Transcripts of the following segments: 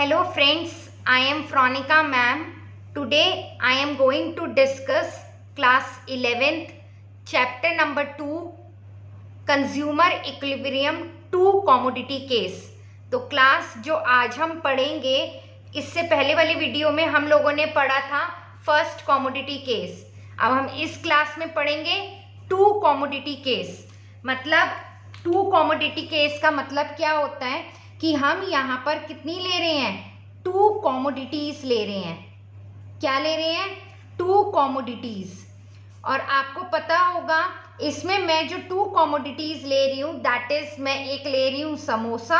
Hello friends, I am Fronica ma'am. Today I am going to discuss class 11th chapter number 2 consumer equilibrium to commodity case। तो class जो आज हम पढ़ेंगे, इससे पहले वाली वीडियो में हम लोगों ने पढ़ा था फर्स्ट कॉमोडिटी केस। अब हम इस क्लास में पढ़ेंगे टू कॉमोडिटी केस। मतलब टू कॉमोडिटी केस का मतलब क्या होता है कि हम यहाँ पर कितनी ले रहे हैं, टू कॉमोडिटीज ले रहे हैं। क्या ले रहे हैं? Two commodities. और आपको पता होगा इसमें मैं जो टू कॉमोडिटीज ले रही हूँ दैट इज मैं एक ले रही हूँ समोसा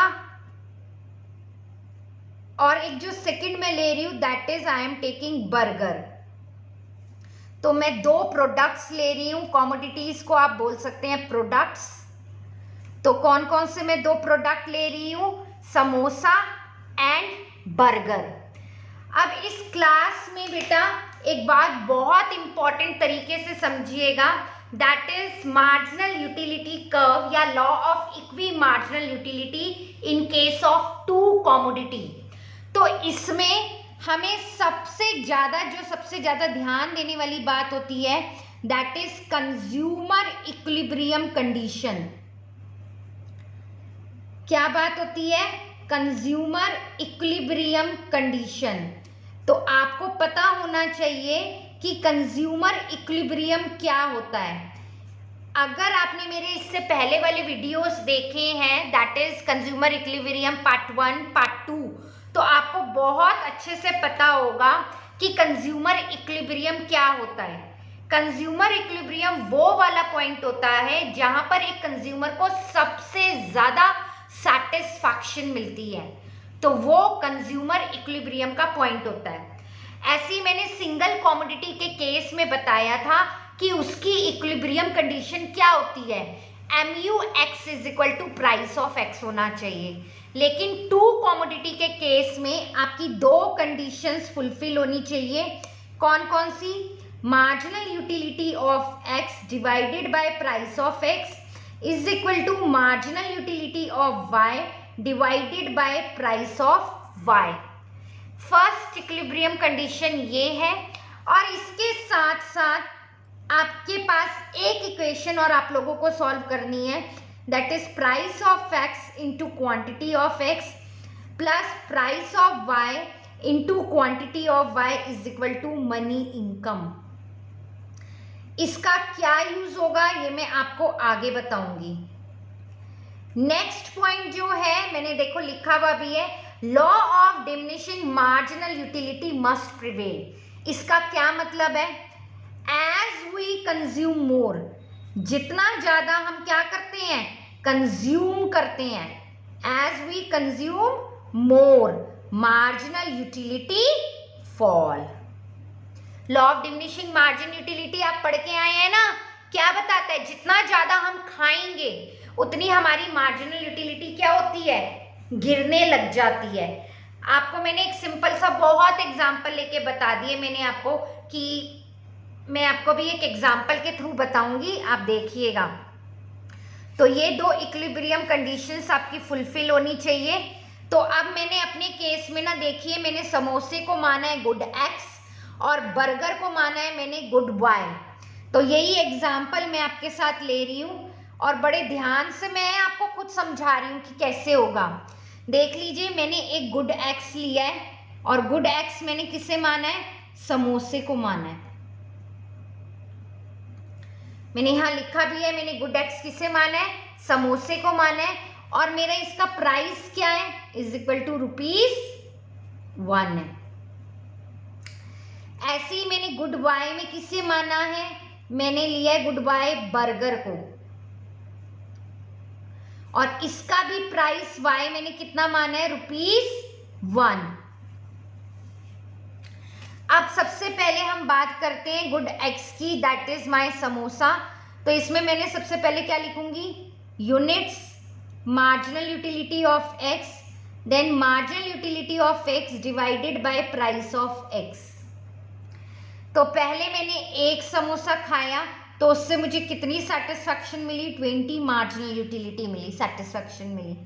और एक जो सेकंड में ले रही हूँ that is I am taking burger. तो मैं दो प्रोडक्ट्स ले रही हूँ, कॉमोडिटीज को आप बोल सकते हैं प्रोडक्ट्स। तो कौन कौन से मैं दो प्रोडक्ट ले रही हूँ? Samosa and burger. अब इस क्लास में बेटा एक बात बहुत इंपॉर्टेंट तरीके से समझिएगा, that is marginal utility curve या law of equi marginal utility in case of two commodity. तो इसमें हमें सबसे ज्यादा ध्यान देने वाली बात होती है that is consumer equilibrium condition. क्या बात होती है? Consumer equilibrium condition. तो आपको पता होना चाहिए कि कंज्यूमर इक्विलिब्रियम क्या होता है। अगर आपने मेरे इससे पहले वाले वीडियोस देखे हैं that is consumer equilibrium part 1 part 2, तो आपको बहुत अच्छे से पता होगा कि कंज्यूमर इक्विलिब्रियम क्या होता है। कंज्यूमर इक्विलिब्रियम वो वाला पॉइंट होता है जहां पर एक कंज्यूमर को सबसे ज्यादा सैटिस्फैक्शन मिलती है, तो वो कंज्यूमर इक्विलिब्रियम का पॉइंट होता है। ऐसे ही मैंने सिंगल कॉमोडिटी के केस में बताया था कि उसकी इक्विलिब्रियम कंडीशन क्या होती है, MUX is equal to price of x होना चाहिए। लेकिन टू कॉमोडिटी के केस में आपकी दो कंडीशंस फुलफिल होनी चाहिए। कौन कौन सी? Marginal utility of x divided by price of X is equal to marginal utility of y divided by price of y। First equilibrium condition ये है और इसके साथ साथ आपके पास एक इक्वेशन और आप लोगों को सॉल्व करनी है that is price of x into quantity of x plus price of y into quantity of y is equal to money income. इसका क्या यूज होगा ये मैं आपको आगे बताऊंगी। नेक्स्ट पॉइंट जो है मैंने देखो लिखा हुआ भी है, law of diminishing marginal utility must prevail. इसका क्या मतलब है? एज वी कंज्यूम मोर, जितना ज्यादा हम क्या करते हैं, कंज्यूम करते हैं, as we consume more marginal utility fall. Law of diminishing margin utility आप पढ़ के आए हैं ना, क्या बताता है? जितना ज्यादा हम खाएंगे उतनी हमारी मार्जिनल यूटिलिटी क्या होती है, गिरने लग जाती है। आपको मैंने एक सिंपल सा बहुत एग्जांपल लेके बता दिए मैंने आपको, कि मैं आपको भी एक एग्जांपल के थ्रू बताऊंगी, आप देखिएगा। तो ये दो इक्विलिब्रियम कंडीशंस आपकी फुलफिल होनी चाहिए। तो अब मैंने अपने केस में ना देखिए, मैंने समोसे को माना है गुड एक्स और बर्गर को माना है मैंने गुड वाई। तो यही एग्जाम्पल मैं आपके साथ ले रही हूँ और बड़े ध्यान से मैं आपको खुद समझा रही हूँ कि कैसे होगा। देख लीजिए, मैंने एक गुड एक्स लिया है और गुड एक्स मैंने किसे माना है, समोसे को माना है। मैंने यहाँ लिखा भी है, मैंने गुड एक्स किसे माना है, समोसे को माना है। और मेरा इसका प्राइस क्या है, इज इक्वल टू ₹1 है। ऐसे ही मैंने गुड वाई में किसे माना है, मैंने लिया है गुड वाई बर्गर को, और इसका भी प्राइस वाई मैंने कितना माना है, ₹1। अब सबसे पहले हम बात करते हैं गुड एक्स की, दैट इज माय समोसा। तो इसमें मैंने सबसे पहले क्या लिखूंगी, units marginal utility of x, then marginal utility of x divided by price of x. तो पहले मैंने एक समोसा खाया तो उससे मुझे कितनी सेटिस्फैक्शन मिली, 20 मार्जिनल यूटिलिटी मिली, सेटिस्फैक्शन मिली।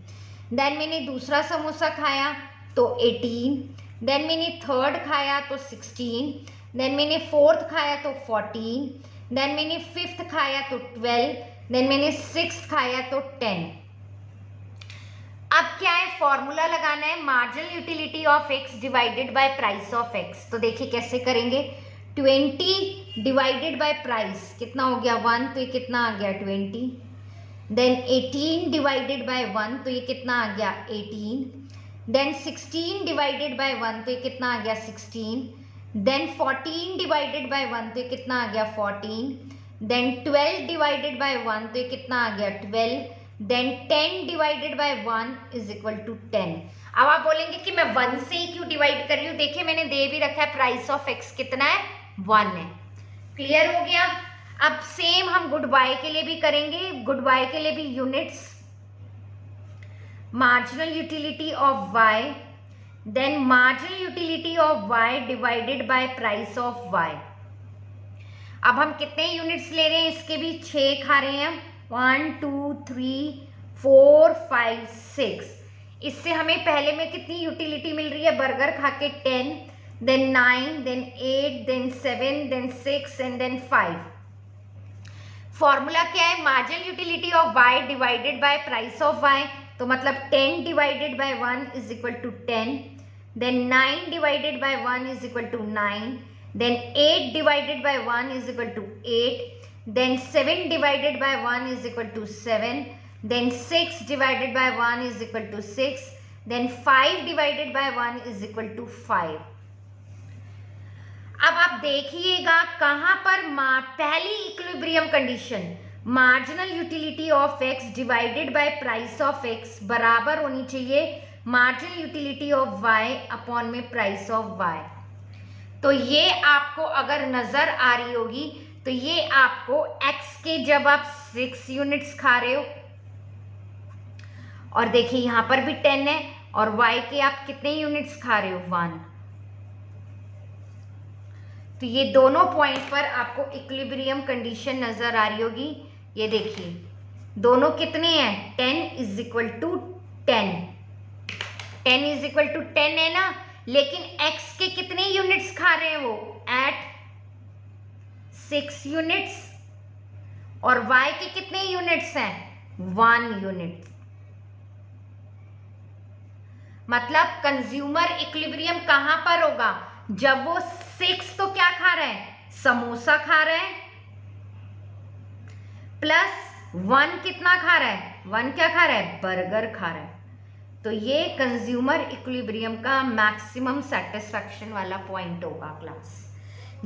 देन मैंने दूसरा समोसा खाया तो 18, देन मैंने थर्ड खाया तो 16, देन मैंने फोर्थ खाया तो 14, देन मैंने फिफ्थ खाया तो 12, देन मैंने सिक्स्थ खाया तो 10। अब क्या है, फॉर्मूला लगाना है marginal utility of x divided by price of x। तो देखिए कैसे करेंगे, 20 डिवाइडेड बाय प्राइस कितना हो गया 1, तो ये कितना आ गया 20, देन 18 डिवाइडेड बाय 1 तो ये कितना आ गया 18, देन 16 डिवाइडेड बाय 1 तो ये कितना आ गया 16, देन 14 डिवाइडेड बाय 1 तो ये कितना आ गया 14, देन 12 डिवाइडेड बाय 1 तो ये कितना आ गया 12, then 10 divided by 1 is equal to 10। अब आप बोलेंगे कि मैं 1 से ही क्यों डिवाइड कर रही हूँ, देखिए मैंने दे भी रखा है प्राइस ऑफ x कितना है 1 है। क्लियर हो गया। अब सेम हम गुड बाय के लिए भी करेंगे, गुड बाय के लिए भी units, marginal utility of y, then marginal utility of y divided by price of y। अब हम कितने यूनिट्स ले रहे हैं, इसके भी 6 खा रहे हैं, 1 2 3 4 5 6। इससे हमें पहले में कितनी यूटिलिटी मिल रही है, बर्गर खा के 10, then 9, then 8, then 7, then 6 and then 5। Formula क्या है, marginal utility of y divided by price of y। तो मतलब 10 divided by 1 is equal to 10, then 9 divided by 1 is equal to 9, then 8 divided by 1 is equal to 8, then 7 divided by 1 is equal to 7, then 6 divided by 1 is equal to 6, then 5 divided by 1 is equal to 5। अब आप देखिएगा कहां पर पहली equilibrium condition, marginal utility of x divided by price of x बराबर होनी चाहिए marginal utility of y upon में प्राइस ऑफ y। तो ये आपको अगर नजर आ रही होगी तो ये आपको x के जब आप 6 यूनिट्स खा रहे हो, और देखिए यहां पर भी 10 है, और y के आप कितने यूनिट्स खा रहे हो 1। तो ये दोनों पॉइंट पर आपको इक्विलिब्रियम कंडीशन नजर आ रही होगी। ये देखिए दोनों कितने हैं, 10 is equal to 10, 10 is equal to 10 है ना, लेकिन x के कितने यूनिट्स खा रहे हैं वो, एट 6 यूनिट्स, और y के कितने यूनिट्स हैं 1 यूनिट। मतलब कंज्यूमर इक्विलिब्रियम कहां पर होगा, जब वो 6 तो क्या खा रहे हैं, समोसा खा रहे हैं, प्लस 1 कितना खा रहा है, 1 क्या खा रहा है, बर्गर खा रहा है। तो ये कंज्यूमर इक्विलिब्रियम का मैक्सिमम सेटिस्फैक्शन वाला पॉइंट होगा क्लास,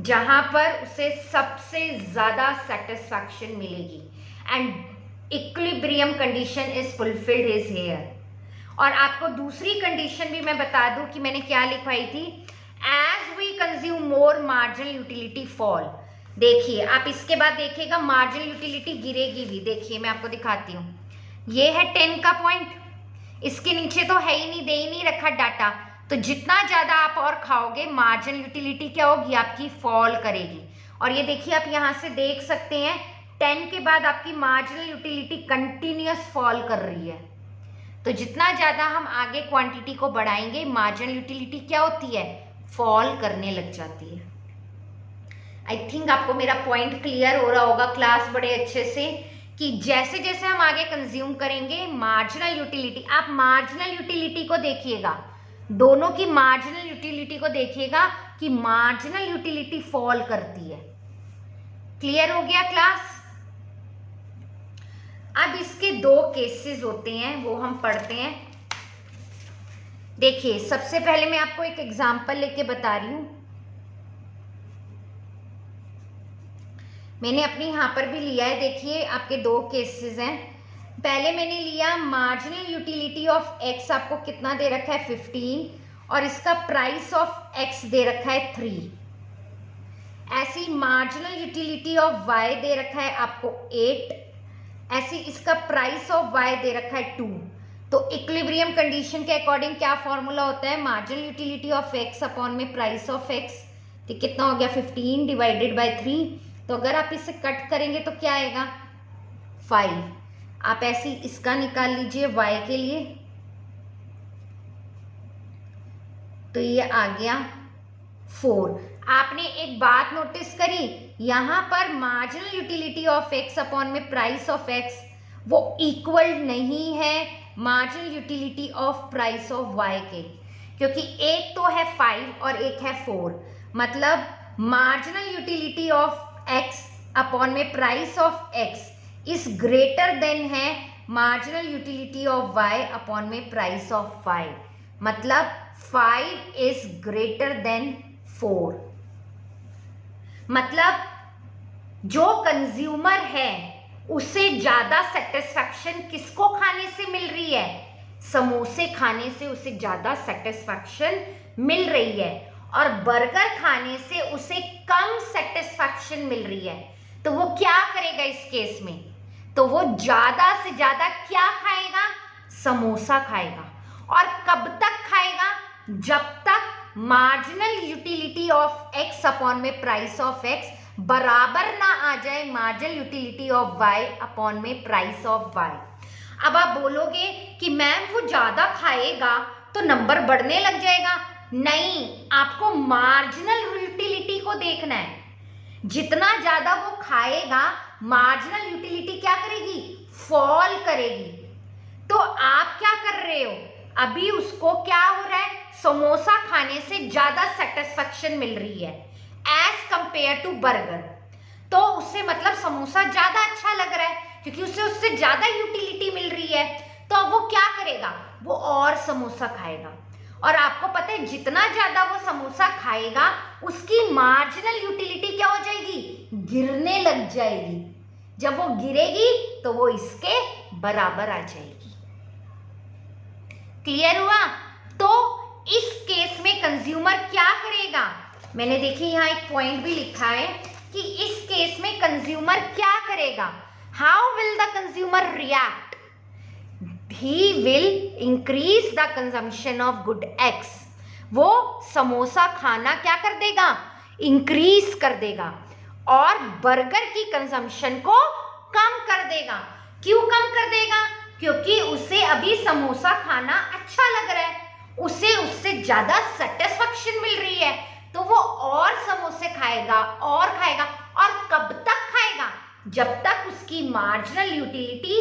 जहां पर उसे सबसे ज्यादा सेटिस्फैक्शन मिलेगी, and equilibrium condition is fulfilled is here. और आपको दूसरी कंडीशन भी मैं बता दूं कि मैंने क्या लिखवाई थी, as we consume more marginal utility fall. देखिए आप इसके बाद देखिएगा मार्जिनल यूटिलिटी गिरेगी भी, देखिए मैं आपको दिखाती हूँ, ये है 10 का पॉइंट, इसके नीचे तो है ही नहीं, दे ही नहीं रखा डाटा, तो जितना ज्यादा आप और खाओगे मार्जिनल यूटिलिटी क्या होगी आपकी, फॉल करेगी। और ये देखिए आप यहाँ से देख सकते हैं 10 के बाद आपकी मार्जिनल यूटिलिटी कंटिन्यूअस फॉल कर रही है। तो जितना ज्यादा हम आगे क्वांटिटी को बढ़ाएंगे मार्जिनल यूटिलिटी क्या होती है, फॉल करने लग जाती है। आई थिंक आपको मेरा पॉइंट क्लियर हो रहा होगा क्लास बड़े अच्छे से, कि जैसे जैसे हम आगे कंज्यूम करेंगे मार्जिनल यूटिलिटी, आप मार्जिनल यूटिलिटी को देखिएगा, दोनों की मार्जिनल यूटिलिटी को देखिएगा कि मार्जिनल यूटिलिटी फॉल करती है। क्लियर हो गया क्लास। अब इसके 2 केसेस होते हैं, वो हम पढ़ते हैं। देखिए सबसे पहले मैं आपको एक एग्जांपल लेके बता रही हूं, मैंने अपने यहाँ पर भी लिया है। देखिए आपके 2 केसेस हैं। पहले मैंने लिया मार्जिनल यूटिलिटी ऑफ x, आपको कितना दे रखा है 15, और इसका प्राइस ऑफ x दे रखा है 3। ऐसी मार्जिनल यूटिलिटी ऑफ y दे रखा है आपको 8, ऐसी इसका प्राइस ऑफ y दे रखा है 2। तो इक्विलिब्रियम कंडीशन के अकॉर्डिंग क्या फॉर्मूला होता है, marginal utility of x upon में प्राइस ऑफ x। तो कितना हो गया 15 डिवाइडेड बाय 3, तो अगर आप इसे कट करेंगे तो क्या आएगा 5। आप ऐसे इसका निकाल लीजिए y के लिए, तो ये आ गया 4। आपने एक बात नोटिस करी, यहाँ पर marginal utility of x upon में प्राइस ऑफ x वो इक्वल नहीं है marginal utility of price of y के, क्योंकि एक तो है 5 और एक है 4। मतलब marginal utility of x upon में price of x is greater than है marginal utility of y upon में प्राइस ऑफ y। मतलब 5 इज ग्रेटर देन 4। मतलब जो कंज्यूमर है उसे ज्यादा सेटिस्फैक्शन किसको खाने से मिल रही है? समोसे खाने से उसे ज्यादा सेटिस्फैक्शन मिल रही है, और बर्गर खाने से उसे कम सेटिस्फैक्शन मिल रही है। तो वो क्या करेगा इस केस में? तो वो ज्यादा से ज्यादा क्या खाएगा? समोसा खाएगा। और कब तक खाएगा? जब तक marginal utility of x upon में प्राइस ऑफ x बराबर ना आ जाए marginal utility of y upon में प्राइस ऑफ y। अब आप बोलोगे कि मैम वो ज्यादा खाएगा तो नंबर बढ़ने लग जाएगा। नहीं, आपको मार्जिनल यूटिलिटी को देखना है। जितना ज्यादा वो खाएगा मार्जिनल यूटिलिटी क्या करेगी? फॉल करेगी। तो आप क्या कर रहे हो? अभी उसको क्या हो रहा है? समोसा खाने से ज्यादा सेटिस्फैक्शन मिल रही है एज कंपेयर टू बर्गर। तो उससे मतलब समोसा ज्यादा अच्छा लग रहा है क्योंकि उसे उससे ज्यादा यूटिलिटी मिल रही है। तो अब वो क्या करेगा? वो और समोसा खाएगा। और आपको पता है जितना ज्यादा वो समोसा खाएगा उसकी मार्जिनल यूटिलिटी क्या हो जाएगी? गिरने लग जाएगी। जब वो गिरेगी तो वो इसके बराबर आ जाएगी। क्लियर हुआ? तो इस केस में कंज्यूमर क्या करेगा? मैंने देखिए यहाँ एक पॉइंट भी लिखा है कि इस केस में कंज्यूमर क्या करेगा? How will the consumer react? He will increase the consumption of good X। वो समोसा खाना क्या कर देगा? इंक्रीज कर देगा और बर्गर की कंजम्पशन को कम कर देगा। क्यों कम कर देगा? क्योंकि उसे अभी समोसा खाना अच्छा लग रहा है, उसे उससे ज्यादा सेटिस्फैक्शन मिल रही है, तो वो और समोसे खाएगा और खाएगा। और कब तक खाएगा? जब तक उसकी मार्जिनल यूटिलिटी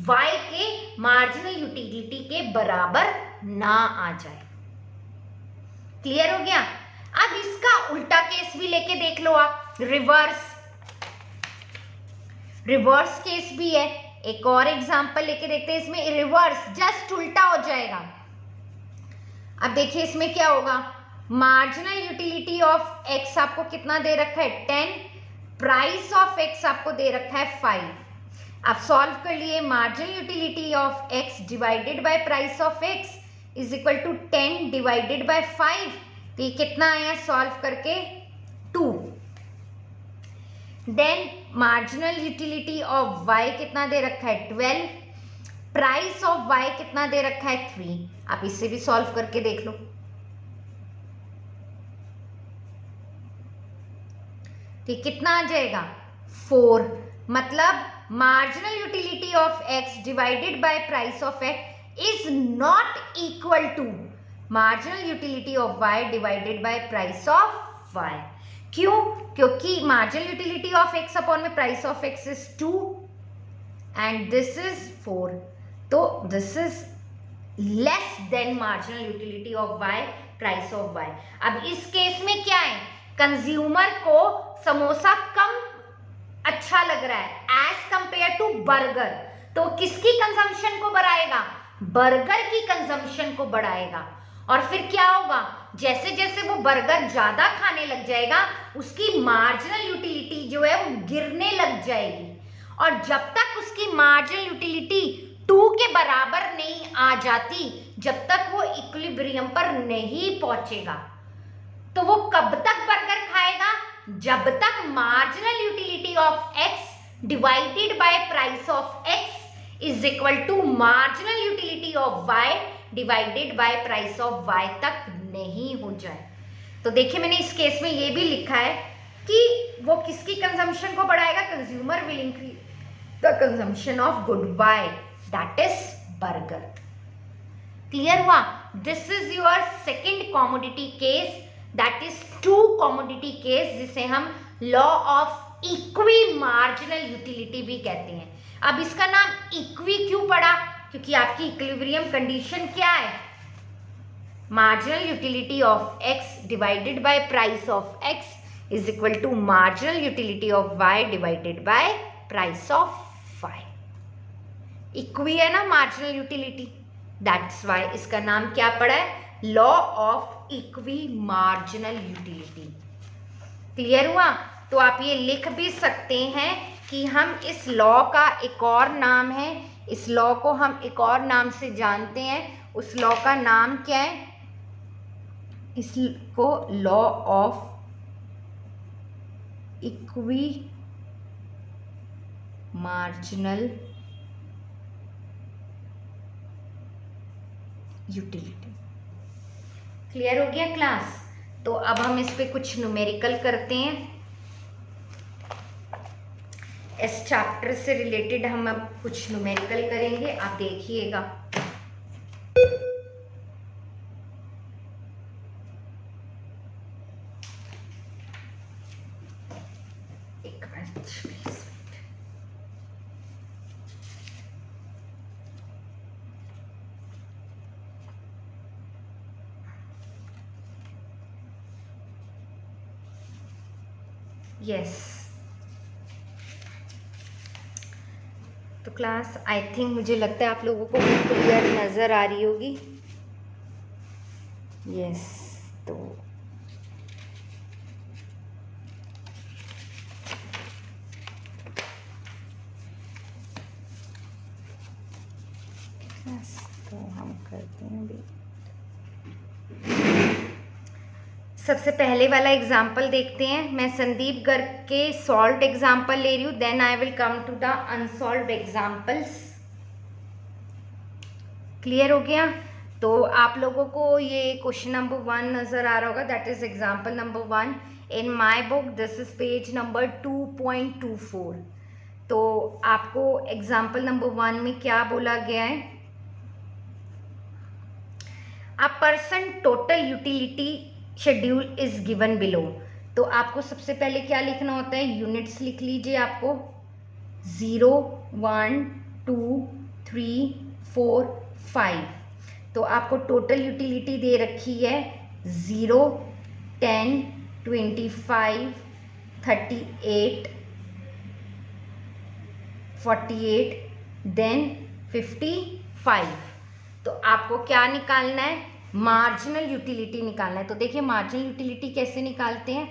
y के मार्जिनल यूटिलिटी के बराबर ना आ जाए। क्लियर हो गया? अब इसका उल्टा केस भी लेके देख लो आप, रिवर्स केस भी है। एक और एग्जांपल लेके देखते हैं। इसमें रिवर्स जस्ट उल्टा हो जाएगा। अब देखिए इसमें क्या होगा? मार्जिनल यूटिलिटी ऑफ x आपको कितना दे रखा है? 10। प्राइस ऑफ x आपको दे रखा है 5। आप सॉल्व कर लिए। Marginal utility of x divided by price of x is equal to 10 divided by 5। तो ये कितना आया सॉल्व करके? 2। Then marginal utility of y कितना दे रखा है? 12। प्राइस ऑफ y कितना दे रखा है? 3। आप इससे भी सॉल्व करके देख लो। तो कितना आ जाएगा? 4। मतलब marginal utility of x divided by price of x is not equal to marginal utility of y divided by price of y। क्यों? क्योंकि marginal utility of x upon में price of x is 2 and this is 4। तो this is less than marginal utility of y price of y। अब इस case में क्या है? Consumer को समोसा कम अच्छा लग रहा है एज कंपेयर टू बर्गर। तो किसकी कंजम्पशन को बढ़ाएगा? बर्गर की कंजम्पशन को बढ़ाएगा। और फिर क्या होगा? जैसे जैसे वो बर्गर ज्यादा खाने लग जाएगा उसकी मार्जिनल यूटिलिटी जो है वो गिरने लग जाएगी। और जब तक उसकी मार्जिनल यूटिलिटी 2 के बराबर नहीं आ जाती, जब तक वो इक्विलिब्रियम पर नहीं पहुंचेगा, तो वो कब तक बर्गर खाएगा? जब तक marginal utility of x divided by price of x is equal to marginal utility of y divided by price of y तक नहीं हो जाए। तो देखिए मैंने इस केस में ये भी लिखा है कि वो किसकी कंजम्पशन को बढ़ाएगा? Consumer will increase the consumption of good y, that is burger. Clear हुआ? This is your second commodity case, that is two commodity case, जिसे हम law of equi marginal utility भी कहते हैं। अब इसका नाम इक्वी क्यों पड़ा? क्योंकि आपकी इक्विलिब्रियम कंडीशन क्या है? Marginal utility of x divided by price of x is equal to marginal utility of y divided by price of y। इक्वी है ना मार्जिनल यूटिलिटी, दैट्स वाई इसका नाम क्या पड़ा है? Law of equi marginal utility. Clear हुआ? तो आप ये लिख भी सकते हैं कि हम इस लॉ का एक और नाम है, इस लॉ को हम एक और नाम से जानते हैं। उस लॉ का नाम क्या है? इसको law of equi marginal utility. Clear हो गया क्लास? तो अब हम इस पे कुछ न्यूमेरिकल करते हैं। इस चैप्टर से रिलेटेड हम अब कुछ न्यूमेरिकल करेंगे, आप देखिएगा। एक मिनट प्लीज। यस, तो क्लास आई थिंक मुझे लगता है आप लोगों को क्लियर नज़र आ रही होगी। यस, तो क्लास तो हम करते हैं अभी। सबसे पहले वाला एग्जाम्पल देखते हैं। मैं संदीप गर्ग के सॉल्व्ड एग्जाम्पल ले रही हूँ, then I will come to the unsolved examples. Clear हो गया? तो आप लोगों को ये क्वेश्चन नंबर 1 नज़र आ रहा होगा, that is example number 1 in my book. This is page number 2.24। तो आपको एग्जाम्पल नंबर 1 में क्या बोला गया है? A person total utility schedule is given below. तो आपको सबसे पहले क्या लिखना होता है? यूनिट्स लिख लीजिए आपको। 0, 1, 2, 3, 4, 5। तो आपको टोटल यूटिलिटी दे रखी है 0, 10, 25, 38, 48, देन 55। तो आपको क्या निकालना है? मार्जिनल यूटिलिटी निकालना है। तो देखिए मार्जिनल यूटिलिटी कैसे निकालते हैं?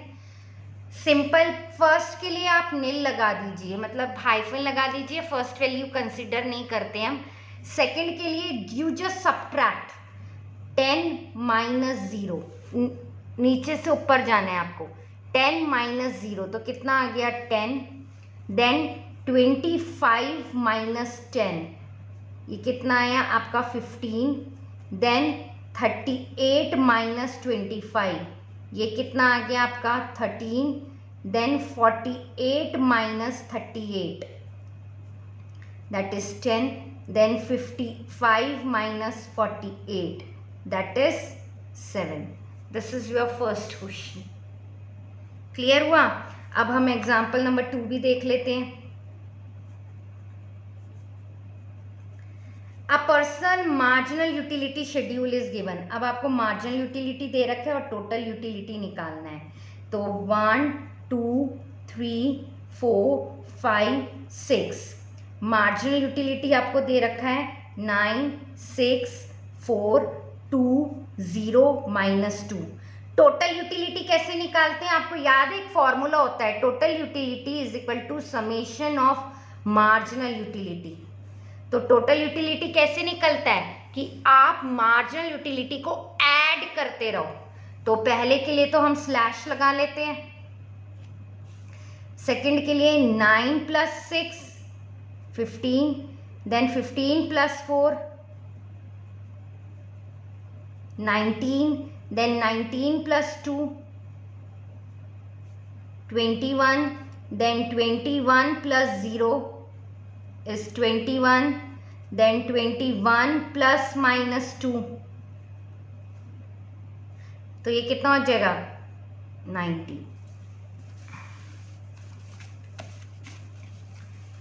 सिंपल, फर्स्ट के लिए आप नील लगा दीजिए, मतलब हाइफन लगा दीजिए, फर्स्ट वैल्यू कंसिडर नहीं करते हैं हम। सेकंड के लिए यू जस्ट सब्ट्रैक्ट 10 माइनस 0, नीचे से ऊपर जाना है आपको। 10 माइनस 0 तो कितना आ गया? 10। देन 25 माइनस 10, ये कितना आया आपका? 15। देन 38 माइनस 25, ये कितना आ गया आपका? 13। Then 48 minus 38, that is 10। Then 55 minus 48, that is 7। This is your first question. Clear हुआ? अब हम एग्जाम्पल नंबर 2 भी देख लेते हैं। अ person marginal utility schedule is given. अब आपको मार्जिनल यूटिलिटी दे रखे है और टोटल यूटिलिटी निकालना है। तो 1, 2, 3, 4, 5, 6। मार्जिनल यूटिलिटी आपको दे रखा है 9, 6, 4, 2, 0, -2। टोटल यूटिलिटी कैसे निकालते हैं? आपको याद है एक फॉर्मूला होता है, total utility is equal to summation of marginal utility. तो टोटल यूटिलिटी कैसे निकलता है? कि आप मार्जिनल यूटिलिटी को ऐड करते रहो। तो पहले के लिए तो हम स्लैश लगा लेते हैं। सेकंड के लिए 9 + 6 15, then 15 + 4 19, then 19 + 2 21, then 21 + 0 is 21, then 21 ± 2 तो ये कितना हो जाएगा 90।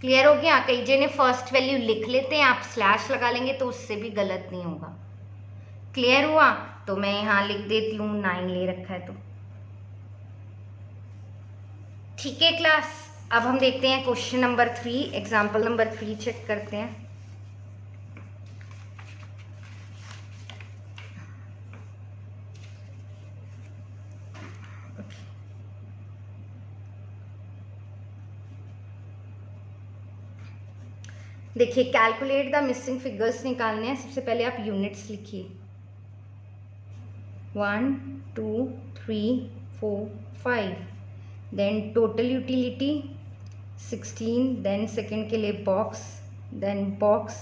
क्लियर हो गया। कई जने फर्स्ट वैल्यू लिख लेते हैं, आप स्लैश लगा लेंगे तो उससे भी गलत नहीं होगा। क्लियर हुआ। तो मैं यहाँ लिख देती हूँ 9 ले रखा है तो ठीक है क्लास। अब हम देखते हैं question number 3, example number 3 check करते हैं। देखिए, कैलकुलेट द मिसिंग फिगर्स निकालने हैं। सबसे पहले आप यूनिट्स लिखिए 1 2 3 4 5, then total utility 16, then second के लिए box, then box,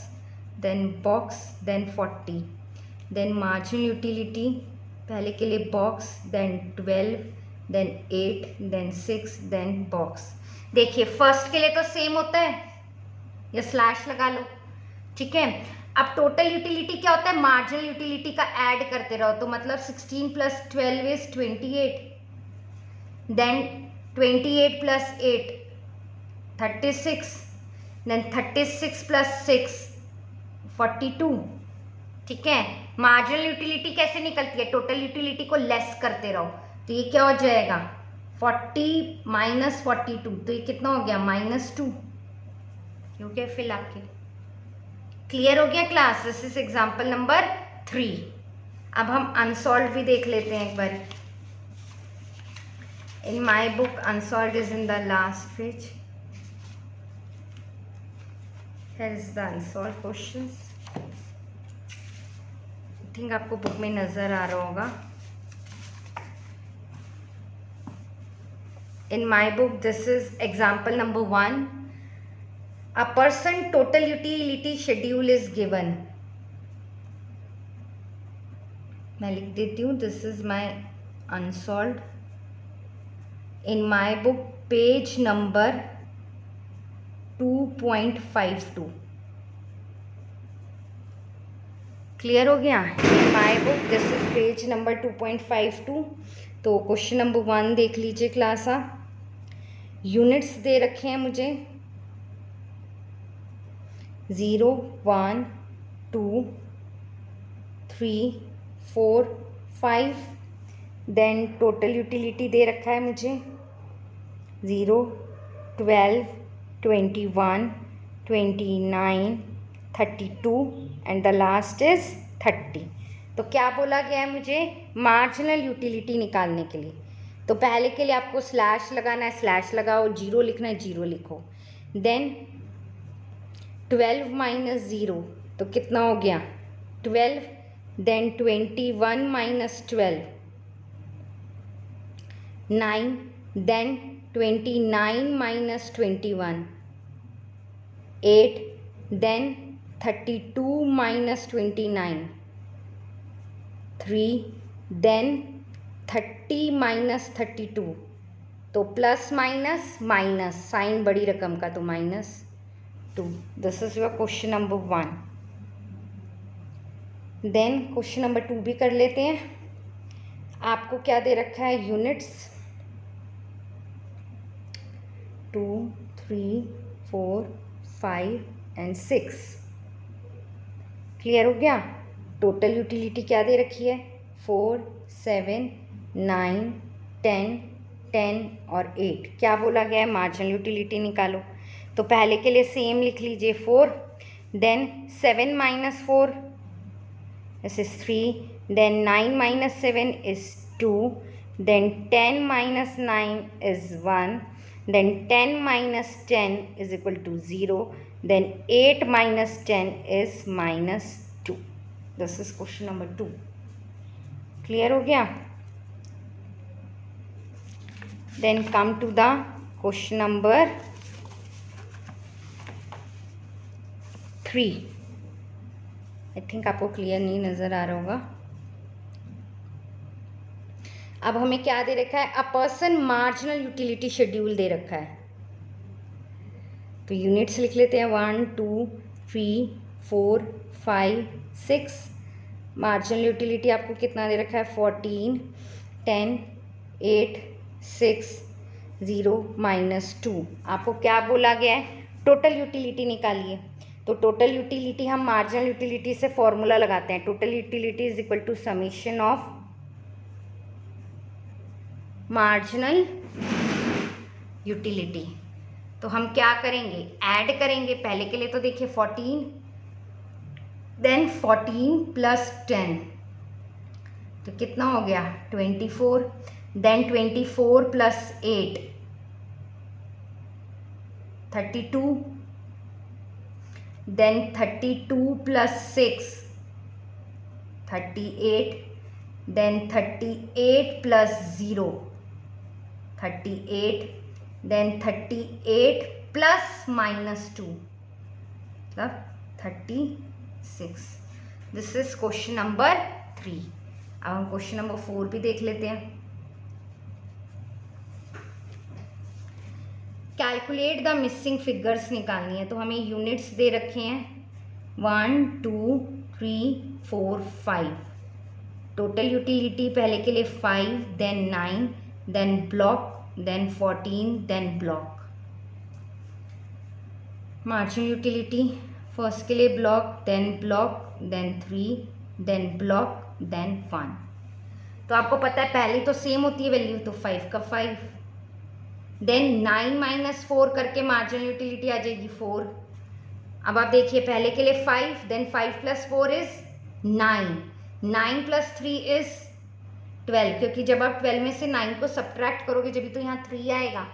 then box, then 40, then marginal utility पहले के लिए box, then 12, then 8, then 6, then box. देखिए फर्स्ट के लिए तो सेम होता है, या स्लैश लगा लो, ठीक है। अब टोटल यूटिलिटी क्या होता है, मार्जिनल यूटिलिटी का ऐड करते रहो, तो मतलब 16 + 12 इज 28, देन 28 + 8 36, देन 36 + 6 42, ठीक है। मार्जिनल यूटिलिटी कैसे निकलती है, टोटल यूटिलिटी को लेस करते रहो, तो ये क्या हो जाएगा 40 - 42, तो ये कितना हो गया -2, क्योंकि फिल आपके। क्लियर हो गया class. This is example number 3। अब हम अनसॉल्व भी देख लेते हैं एक बार। In my book unsolved is in the last page. Here is the unsolved questions. I think आपको बुक में नजर आ रहा होगा। In my book, this is example number 1. A person total utility schedule is given. मैं लिख देती हूँ, this is my unsolved. In my book, page number 2.52. Clear हो गया। In my book, this is page number 2.52. तो question number 1 देख लीजिए class. Units दे रखे हैं मुझे 0 1 2 3 4 5, देन टोटल यूटिलिटी दे रखा है मुझे 0 12 21 29 32 एंड द लास्ट इज 30। तो क्या बोला गया है मुझे, मार्जिनल यूटिलिटी निकालने के लिए। तो पहले के लिए आपको स्लैश लगाना है, स्लैश लगाओ, 0 लिखना है 0 लिखो, देन 12 - 0 तो कितना हो गया 12, देन 21 - 12 9, देन 29 - 21 8, देन 32 - 29 3, देन 30 - 32, तो प्लस माइनस माइनस, साइन बड़ी रकम का तो -2। This is your question number 1। Then question number 2 भी कर लेते हैं। आपको क्या दे रखा है, यूनिट्स 2 3 4 5 एंड 6। क्लियर हो गया। टोटल यूटिलिटी क्या दे रखी है 4 7 9 10 10 और 8। क्या बोला गया है, मार्जिनल यूटिलिटी निकालो। तो पहले के लिए सेम लिख लीजिए 4, then 7 - 4 this is 3, then 9 - 7 is 2, then 10 - 9 is 1, then 10 - 10 is equal to 0, then 8 - 10 is -2. This is question number 2. Clear हो गया। Then come to the question number 3. I think आपको क्लियर नहीं नज़र आ रहा होगा। अब हमें क्या दे रखा है, a person marginal utility schedule दे रखा है। तो यूनिट्स लिख लेते हैं 1 2 3 4 5 6, मार्जिनल यूटिलिटी आपको कितना दे रखा है 14, 10, 8, 6, 0 -2। आपको क्या बोला गया है, टोटल यूटिलिटी निकालिए। तो टोटल यूटिलिटी हम मार्जिनल यूटिलिटी से फॉर्मूला लगाते हैं, total utility is equal to summation of marginal utility. तो हम क्या करेंगे, ऐड करेंगे। पहले के लिए तो देखिए 14, देन 14 + 10 तो कितना हो गया 24, देन 24 + 8 32, देन 32 + 6 38, देन 38 + 0 38, देन 38 + -2 मतलब 36। This is question number 3। अब हम क्वेश्चन नंबर 4 भी देख लेते हैं। कैलकुलेट द मिसिंग फिगर्स निकालनी है। तो हमें यूनिट्स दे रखे हैं 1, 2, 3, 4, 5। टोटल यूटिलिटी पहले के लिए 5, then 9, then block, then 14, then block. Marginal utility first के लिए block, then 3, then block, then 1। तो आपको पता है पहले तो सेम होती है वैल्यू, तो 5 का 5, देन 9 - 4 करके मार्जिनल यूटिलिटी आ जाएगी 4। अब आप देखिए पहले के लिए 5, देन 5 + 4 इज 9, 9 + 3 इज 12, क्योंकि जब आप 12 में से 9 को सब्ट्रैक्ट करोगे जब भी तो यहाँ 3 आएगा।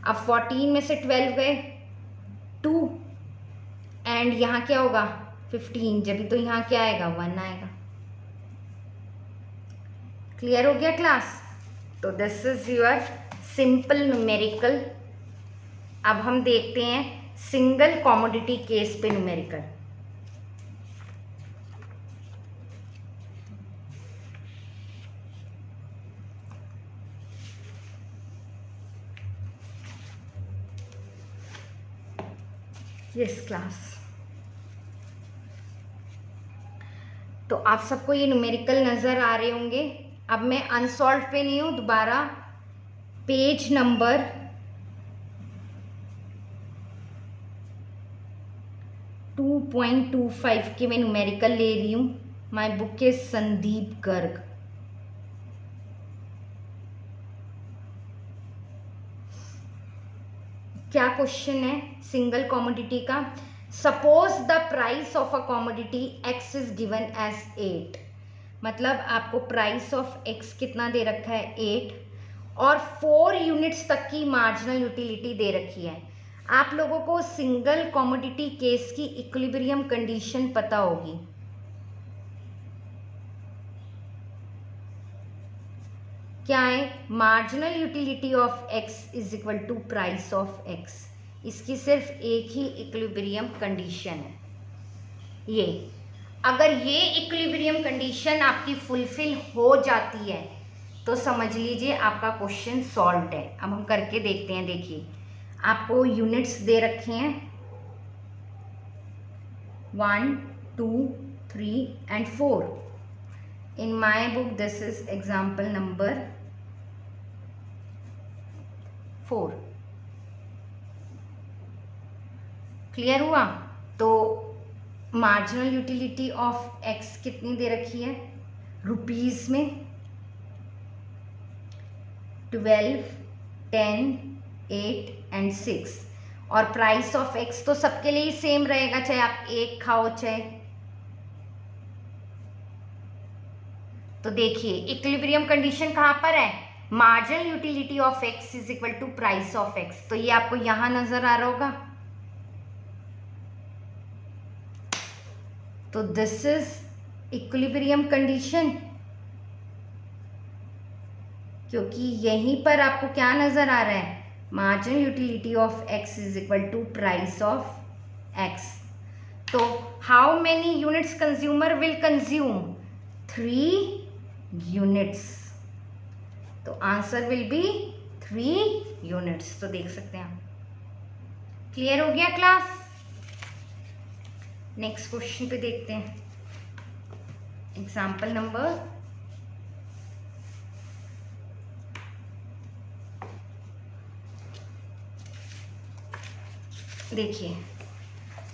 अब 14 में से 12 गए 2, एंड यहाँ क्या होगा 15, जब भी तो यहाँ क्या आएगा 1 आएगा। क्लियर हो गया क्लास? तो this is your simple numerical. अब हम देखते हैं सिंगल कॉमोडिटी केस पे न्यूमेरिकल। यस क्लास, तो आप सबको ये न्यूमेरिकल नज़र आ रहे होंगे। अब मैं अनसॉल्व पे नहीं हूँ, दोबारा पेज नंबर 2.25 के मैं न्यूमेरिकल ले रही हूँ। My book is Sandeep Garg. क्या क्वेश्चन है सिंगल कॉमोडिटी का? Suppose the price of a commodity x is given as 8। मतलब आपको प्राइस ऑफ x कितना दे रखा है 8, और 4 यूनिट्स तक की मार्जिनल यूटिलिटी दे रखी है। आप लोगों को सिंगल कॉमोडिटी केस की इक्विलिब्रियम कंडीशन पता होगी। क्या है? Marginal utility of x is equal to price of x। इसकी सिर्फ एक ही इक्विलिब्रियम कंडीशन है ये। अगर ये इक्विलिब्रियम कंडीशन आपकी फुलफिल हो जाती है तो समझ लीजिए आपका क्वेश्चन सॉल्व्ड है। अब हम करके देखते हैं। देखिए आपको यूनिट्स दे रखे हैं 1, 2, 3 and 4। In my book this is example number 4। Clear हुआ? तो मार्जिनल यूटिलिटी ऑफ x कितनी दे रखी है रुपीस में? 12, 10, 8 and 6। और प्राइस ऑफ x तो सबके लिए ही सेम रहेगा, चाहे आप एक खाओ चाहे। तो देखिए इक्विलिब्रियम कंडीशन कहाँ पर है? Marginal utility of x is equal to price of x। तो ये आपको यहां नजर आ रहा होगा। तो दिस इज इक्विलिब्रियम कंडीशन, क्योंकि यहीं पर आपको क्या नजर आ रहा है? Marginal utility of x is equal to price of x। तो how many units consumer will consume? 3 units. तो आंसर विल बी 3 यूनिट्स। तो देख सकते हैं आप। क्लियर हो गया क्लास? नेक्स्ट क्वेश्चन पे देखते हैं। एग्जाम्पल नंबर देखिए,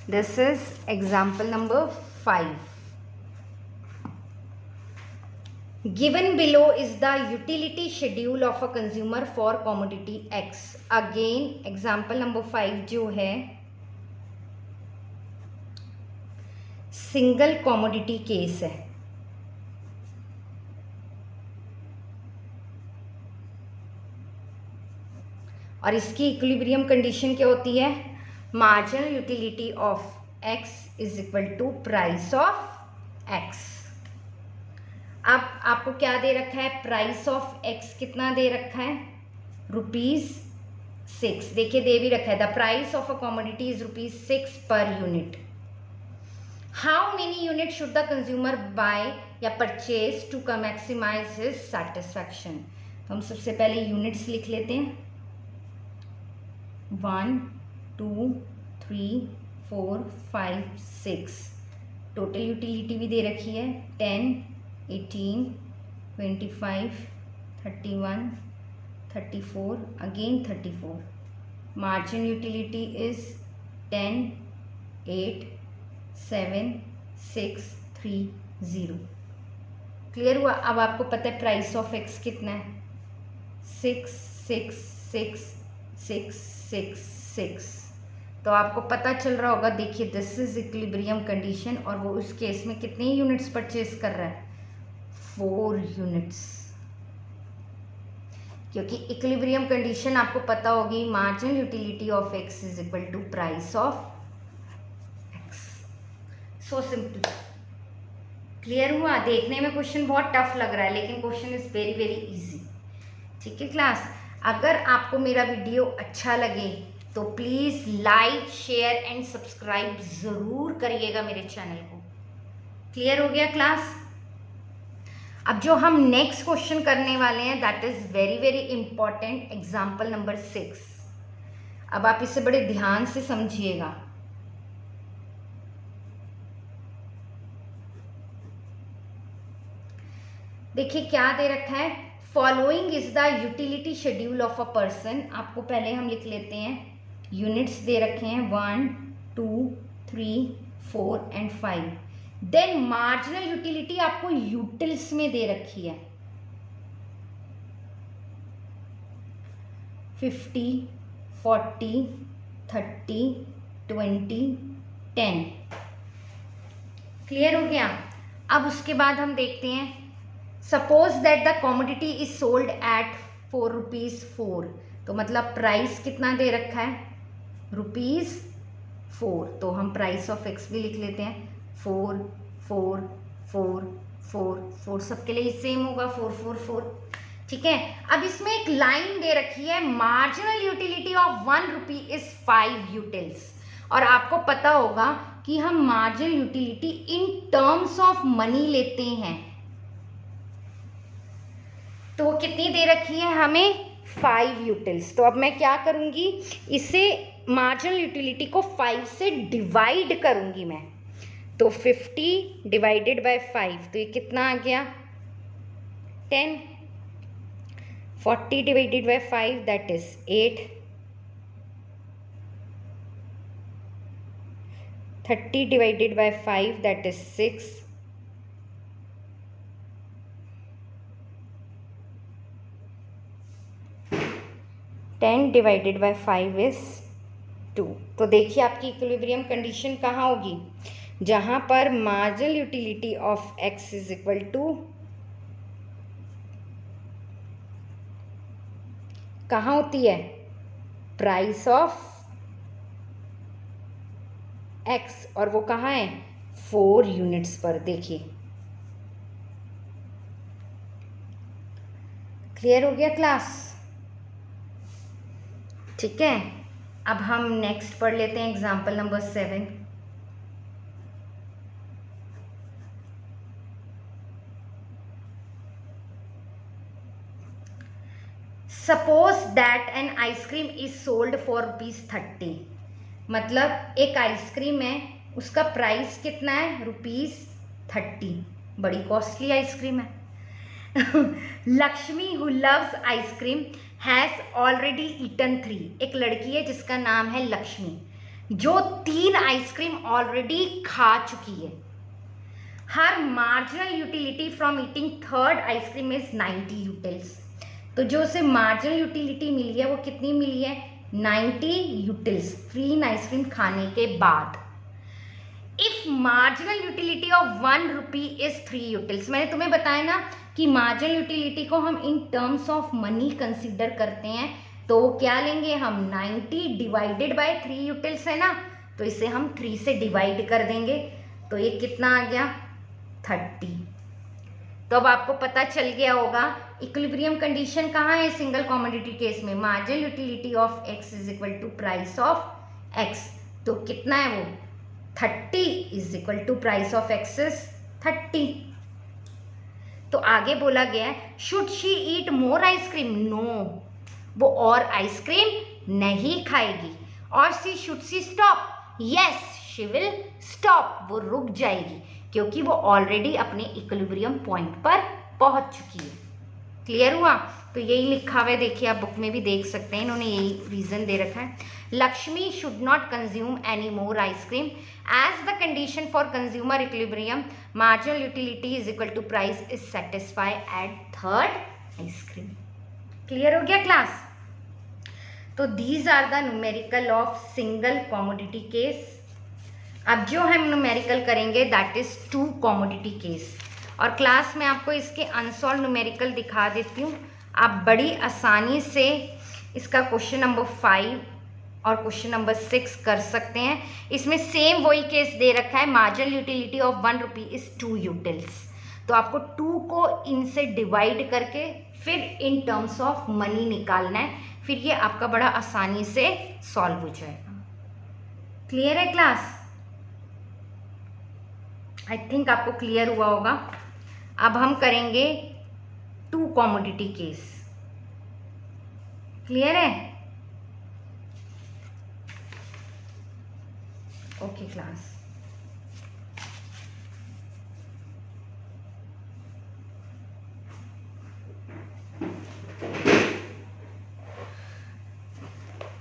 this is example number 5. Given below is the utility schedule of a consumer for commodity X. Again example number 5 जो है सिंगल कॉमोडिटी केस है. और इसकी इक्विलिब्रियम कंडीशन क्या होती है? Marginal utility of x is equal to price of x. अब आपको क्या दे रखा है? प्राइस ऑफ एक्स कितना दे रखा है? ₹6. देखिए दे भी रखा है, the price of a commodity is ₹6 per unit. How many unit should the consumer buy या purchase to maximize his satisfaction. तो हम सबसे पहले यूनिट्स लिख लेते हैं. 1 2 3 4 5 6. टोटल यूटिलिटी भी दे रखी है 10 18 25 31 34 again 34. Margin utility is 10 8 7 6 3 0. Clear हुआ? अब आपको पता है प्राइस ऑफ एक्स कितना है? 6 6 6 6 6 6. तो आपको पता चल रहा होगा. देखिए दिस इज इक्विलिब्रियम कंडीशन और वो उस केस में कितने यूनिट्स परचेज कर रहा है? 4 यूनिट्स. क्योंकि इक्विलिब्रियम कंडीशन आपको पता होगी, marginal utility of x is equal to price of x. So simple. Clear हुआ? देखने में क्वेश्चन बहुत टफ लग रहा है लेकिन question is very very easy. ठीक है क्लास, अगर आपको मेरा वीडियो अच्छा लगे तो please like share and subscribe ज़रूर करिएगा मेरे चैनल को. क्लियर हो गया क्लास? अब जो हम नेक्स्ट क्वेश्चन करने वाले हैं that is very very important, example number 6. अब आप इसे बड़े ध्यान से समझिएगा. देखिए क्या दे रखा है? Following is the utility schedule of a person. आपको पहले हम लिख लेते हैं. यूनिट्स दे रखे हैं 1 2 3 4 एंड 5. देन मार्जिनल यूटिलिटी आपको यूटिल्स में दे रखी है 50 40 30 20 10. क्लियर हो गया? अब उसके बाद हम देखते हैं. Suppose that the commodity is sold at ₹4. तो मतलब प्राइस कितना दे रखा है? ₹4. तो हम प्राइस ऑफ एक्स भी लिख लेते हैं 4 4 4 4 4. सबके लिए सेम होगा 4 4 4. ठीक है. अब इसमें एक लाइन दे रखी है marginal utility of ₹1 is 5 utils. और आपको पता होगा कि हम marginal utility in terms of money लेते हैं. तो वो कितनी दे रखी है हमें? 5 यूटिल्स. तो अब मैं क्या करूँगी? इसे मार्जिनल यूटिलिटी को 5 से डिवाइड करूँगी मैं. तो 50 डिवाइडेड बाय 5 तो ये कितना आ गया? 10. 40 divided by 5 that is 8. 30 divided by 5 that is 6. 10 divided by 5 is 2. तो देखिए आपकी इक्विलिब्रियम कंडीशन कहाँ होगी? जहाँ पर marginal utility of x is equal to कहाँ होती है? Price of x. और वो कहाँ है? 4 यूनिट्स पर. देखिए क्लियर हो गया क्लास? ठीक है. अब हम नेक्स्ट पढ़ लेते हैं example number 7. Suppose that an ice cream is sold for ₹30. मतलब एक आइसक्रीम है, उसका प्राइस कितना है? ₹30. बड़ी कॉस्टली आइसक्रीम है। Lakshmi who loves ice cream has already eaten 3। एक लड़की है जिसका नाम है लक्ष्मी, जो 3 आइसक्रीम ऑलरेडी खा चुकी है। Her marginal utility from eating 3rd ice cream is 90 utils. तो जो उसे मार्जिनल यूटिलिटी मिली है वो कितनी मिली है? 90 यूटिल्स 3 आइसक्रीम खाने के बाद। If marginal utility of 1 rupee is 3 utils, मैंने तुम्हें बताया ना कि मार्जिनल यूटिलिटी को हम in terms of money consider करते हैं, तो क्या लेंगे हम? 90 डिवाइडेड बाय 3 यूटिल्स है ना, तो इसे हम 3 से डिवाइड कर देंगे, तो ये कितना आ गया? 30। तो अब आपको पता चल गया होगा इक्विलिब्रियम कंडीशन कहाँ है सिंगल कमोडिटी केस में? Marginal utility of x is equal to price of x। तो कितना है वो? 30 is equal to price of x is 30। तो आगे बोला गया है should she eat more ice cream? No, वो और आइसक्रीम नहीं खाएगी। और she should she stop? Yes, she will stop, वो रुक जाएगी, क्योंकि वो ऑलरेडी अपने इक्विलिब्रियम पॉइंट पर पहुंच चुकी है। क्लियर हुआ? तो यही लिखा हुआ है, देखिए आप बुक में भी देख सकते हैं, इन्होंने यही रीजन दे रखा है। Lakshmi should not consume any more ice cream as the condition for consumer equilibrium marginal utility is equal to price is satisfy at 3rd ice cream. Clear हो गया क्लास? तो these are the numerical of single commodity case. अब जो हम numerical करेंगे that is 2 commodity case, और class में आपको इसके अनसॉल्व न्यूमेरिकल दिखा देती हूँ। आप बड़ी आसानी से इसका क्वेश्चन नंबर 5 और क्वेश्चन नंबर 6 कर सकते हैं। इसमें सेम वही केस दे रखा है, marginal utility of 1 rupee is 2 utils. तो आपको 2 को इनसे डिवाइड करके फिर इन टर्म्स ऑफ मनी निकालना है, फिर ये आपका बड़ा आसानी से सॉल्व हो जाएगा। क्लियर है क्लास? आई थिंक आपको क्लियर हुआ होगा। अब हम करेंगे 2 कमोडिटी केस। क्लियर है? Okay class.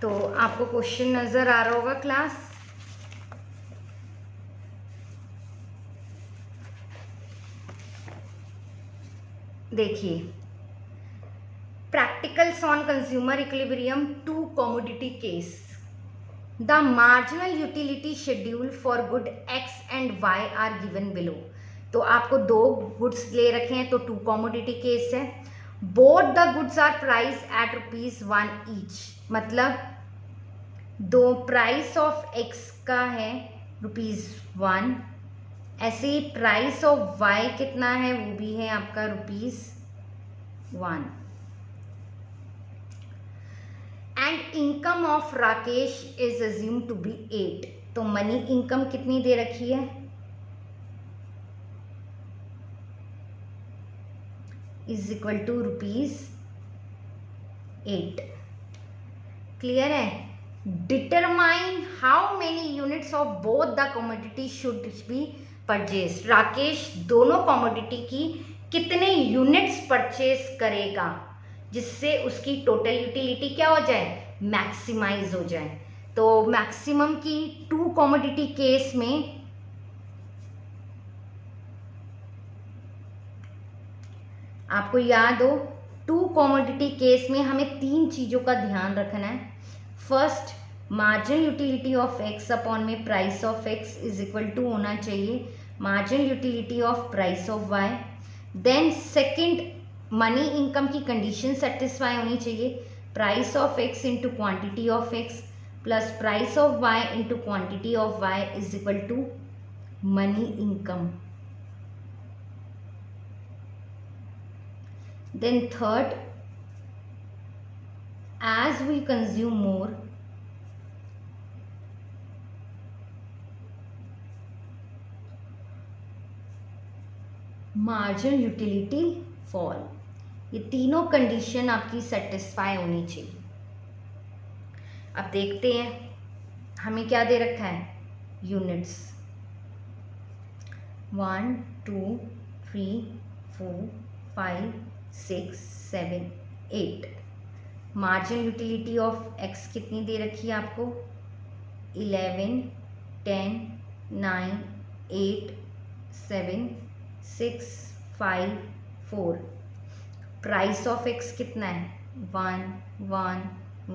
तो आपको क्वेश्चन नजर आ रहा होगा क्लास? देखिए, practicals on consumer equilibrium 2 commodity case. The marginal utility schedule for good x and y are given below. तो आपको 2 गुड्स ले रखे हैं, तो 2 कमोडिटी केस है। Both the goods are price at ₹1 each, मतलब दो प्राइस ऑफ x का है ₹1, ऐसे ही प्राइस ऑफ y कितना है, वो भी है आपका ₹1। And income of Rakesh is assume to be 8। तो मनी इनकम कितनी दे रखी है? Is equal to ₹8। क्लियर है? Determine how many units of both the commodity should be purchase. Rakesh दोनों कमोडिटी की कितने यूनिट्स परचेज करेगा जिससे उसकी टोटल यूटिलिटी क्या हो जाए? मैक्सिमाइज हो जाए। तो मैक्सिमम की 2 कमोडिटी केस में आपको याद हो, 2 कमोडिटी केस में हमें 3 चीज़ों का ध्यान रखना है। First, marginal utility of x upon में price of x is equal to होना चाहिए marginal utility of price of y। Then second, money income की कंडीशन सेटिस्फाई होनी चाहिए, price of x into quantity of x plus price of y into quantity of y is equal to money income. Then third, as we consume more, marginal utility fall। ये तीनों condition आपकी satisfy होनी चाहिए। अब देखते हैं हमें क्या दे रखा है, units 1 2 3 4 5 6 7 8। Marginal utility of x कितनी दे रखी है आपको? 11 10 9 8 7 6 5 4। प्राइस ऑफ x कितना है? 1 1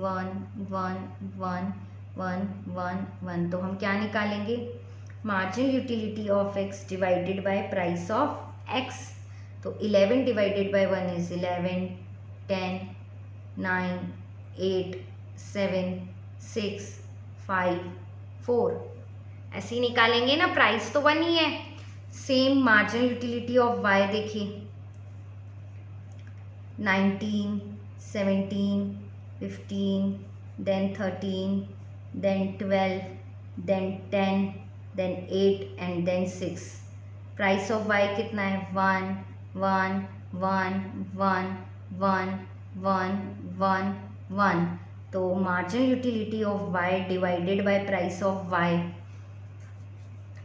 1 1 1 1 1 1। तो हम क्या निकालेंगे? Marginal utility of x divided by price of x। तो 11 डिवाइडेड बाय 1 इज 11, 10 9 8 7 6 5 4। ऐसे ही निकालेंगे ना, प्राइस तो 1 ही है। Same marginal utility of y देखिए, 19 17 15 then 13 then 12 then 10 then 8 and then 6। Price of y कितना है? 1 1 1 1 1 1 1 1। तो marginal utility of y divided by price of y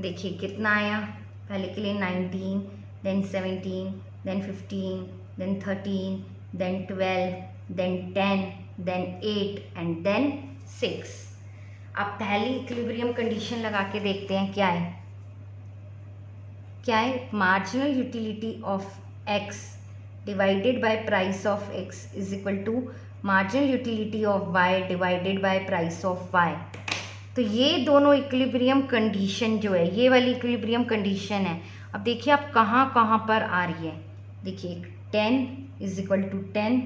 देखिए कितना आया। पहले के लिए 19 then 17 then 15 then 13 then 12 then 10 then 8 and then 6। अब पहली इक्विलिब्रियम कंडीशन लगा के देखते हैं क्या है। क्या है? Marginal utility of x divided by price of x is equal to marginal utility of y divided by price of y। तो ये दोनों इक्विलिब्रियम कंडीशन जो है, ये वाली इक्विलिब्रियम कंडीशन है। अब देखिए आप कहाँ कहाँ पर आ रही है। देखिए 10 इज इक्वल टू 10,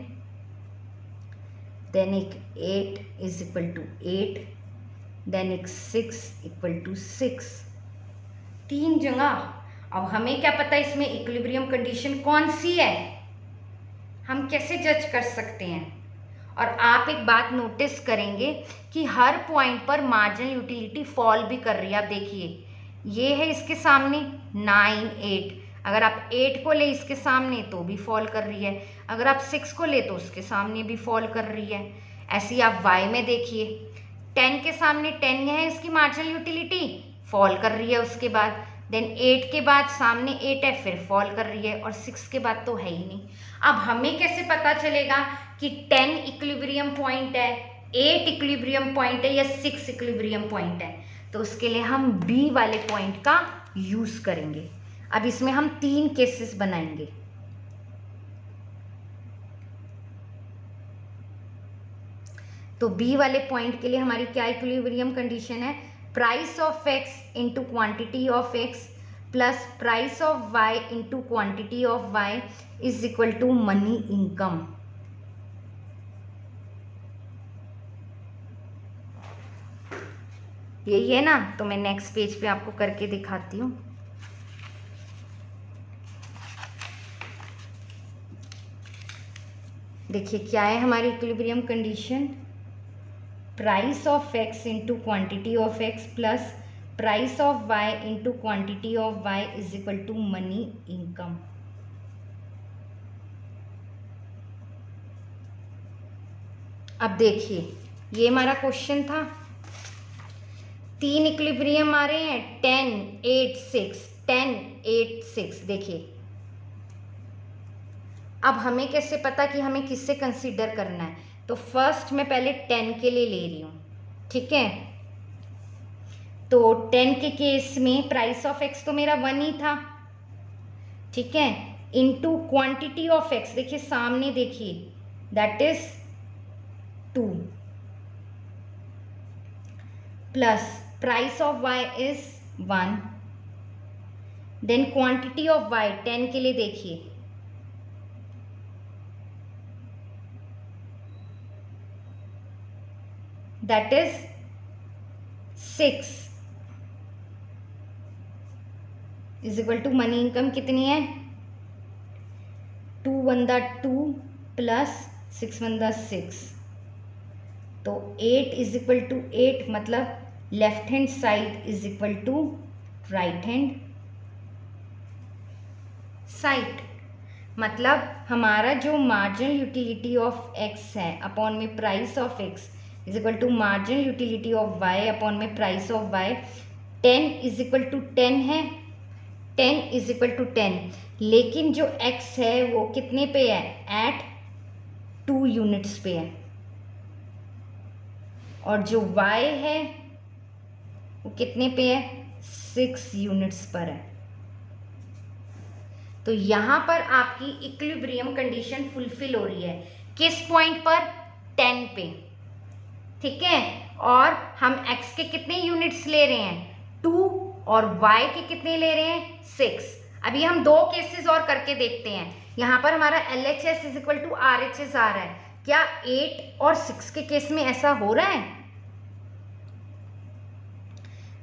देन एक 8 इज इक्वल टू 8, देन एक 6 इक्वल टू 6। 3 जगह। अब हमें क्या पता इसमें इक्विलिब्रियम कंडीशन कौन सी है? हम कैसे जज कर सकते हैं? और आप एक बात नोटिस करेंगे कि हर पॉइंट पर मार्जिनल यूटिलिटी फॉल भी कर रही है। आप देखिए ये है इसके सामने 9 8, अगर आप 8 को ले इसके सामने तो भी फॉल कर रही है, अगर आप 6 को ले तो उसके सामने भी फॉल कर रही है। ऐसे ही आप y में देखिए 10 के सामने 10 है, इसकी मार्जिनल यूटिलिटी फॉल कर रही है उसके बाद, देन 8 के बाद सामने 8 है फिर फॉल कर रही है, और 6 के बाद तो है ही नहीं। अब हमें कैसे पता चलेगा कि 10 इक्विलिब्रियम पॉइंट है, 8 इक्विलिब्रियम पॉइंट है या 6 इक्विलिब्रियम पॉइंट है? तो उसके लिए हम B वाले पॉइंट का यूज करेंगे। अब इसमें हम 3 केसेस बनाएंगे। तो B वाले पॉइंट के लिए हमारी क्या इक्विलिब्रियम कंडीशन है? Price of x into quantity of x plus price of y into quantity of y is equal to money income. यही है ना? तो मैं नेक्स्ट पेज पे आपको करके दिखाती हूँ। देखिए क्या है हमारी equilibrium condition? Price of x into quantity of x plus price of y into quantity of y is equal to money income. अब देखिए ये हमारा क्वेश्चन था, 3 इक्विलिब्रियम आ रहे हैं 10 8 6 10 8 6। देखिए अब हमें कैसे पता कि हमें किससे कंसीडर करना है? तो फर्स्ट मैं पहले 10 के लिए ले रही हूँ, ठीक है। तो 10 के केस में प्राइस ऑफ x तो मेरा 1 ही था, ठीक है, इनटू क्वांटिटी ऑफ x देखिए सामने देखिए that is 2 plus price of y is 1, then quantity of y 10 के लिए देखिए that is 6 is equal to money income कितनी है? 2 1 2 प्लस 6 1 6। तो 8 इज इक्वल टू 8, मतलब left hand side is equal to right hand side. मतलब हमारा जो मार्जिनल यूटिलिटी ऑफ x है अपॉन में price of x is equal to marginal utility of y upon में price of y, 10 is equal to 10 है, 10 is equal to 10, लेकिन जो x है वो कितने पे है, एट 2 यूनिट्स पे है, और जो y है वो कितने पे है, 6 यूनिट्स पर है। तो यहाँ पर आपकी इक्विलिब्रियम कंडीशन फुलफिल हो रही है, किस पॉइंट पर, 10 पे, ठीक है। और हम x के कितने यूनिट्स ले रहे हैं, 2, और y के कितने ले रहे हैं, 6। अभी हम 2 केसेस और करके देखते हैं। यहाँ पर हमारा LHS is equal to RHS आ रहा है, क्या 8 और 6 के केस में ऐसा हो रहा है।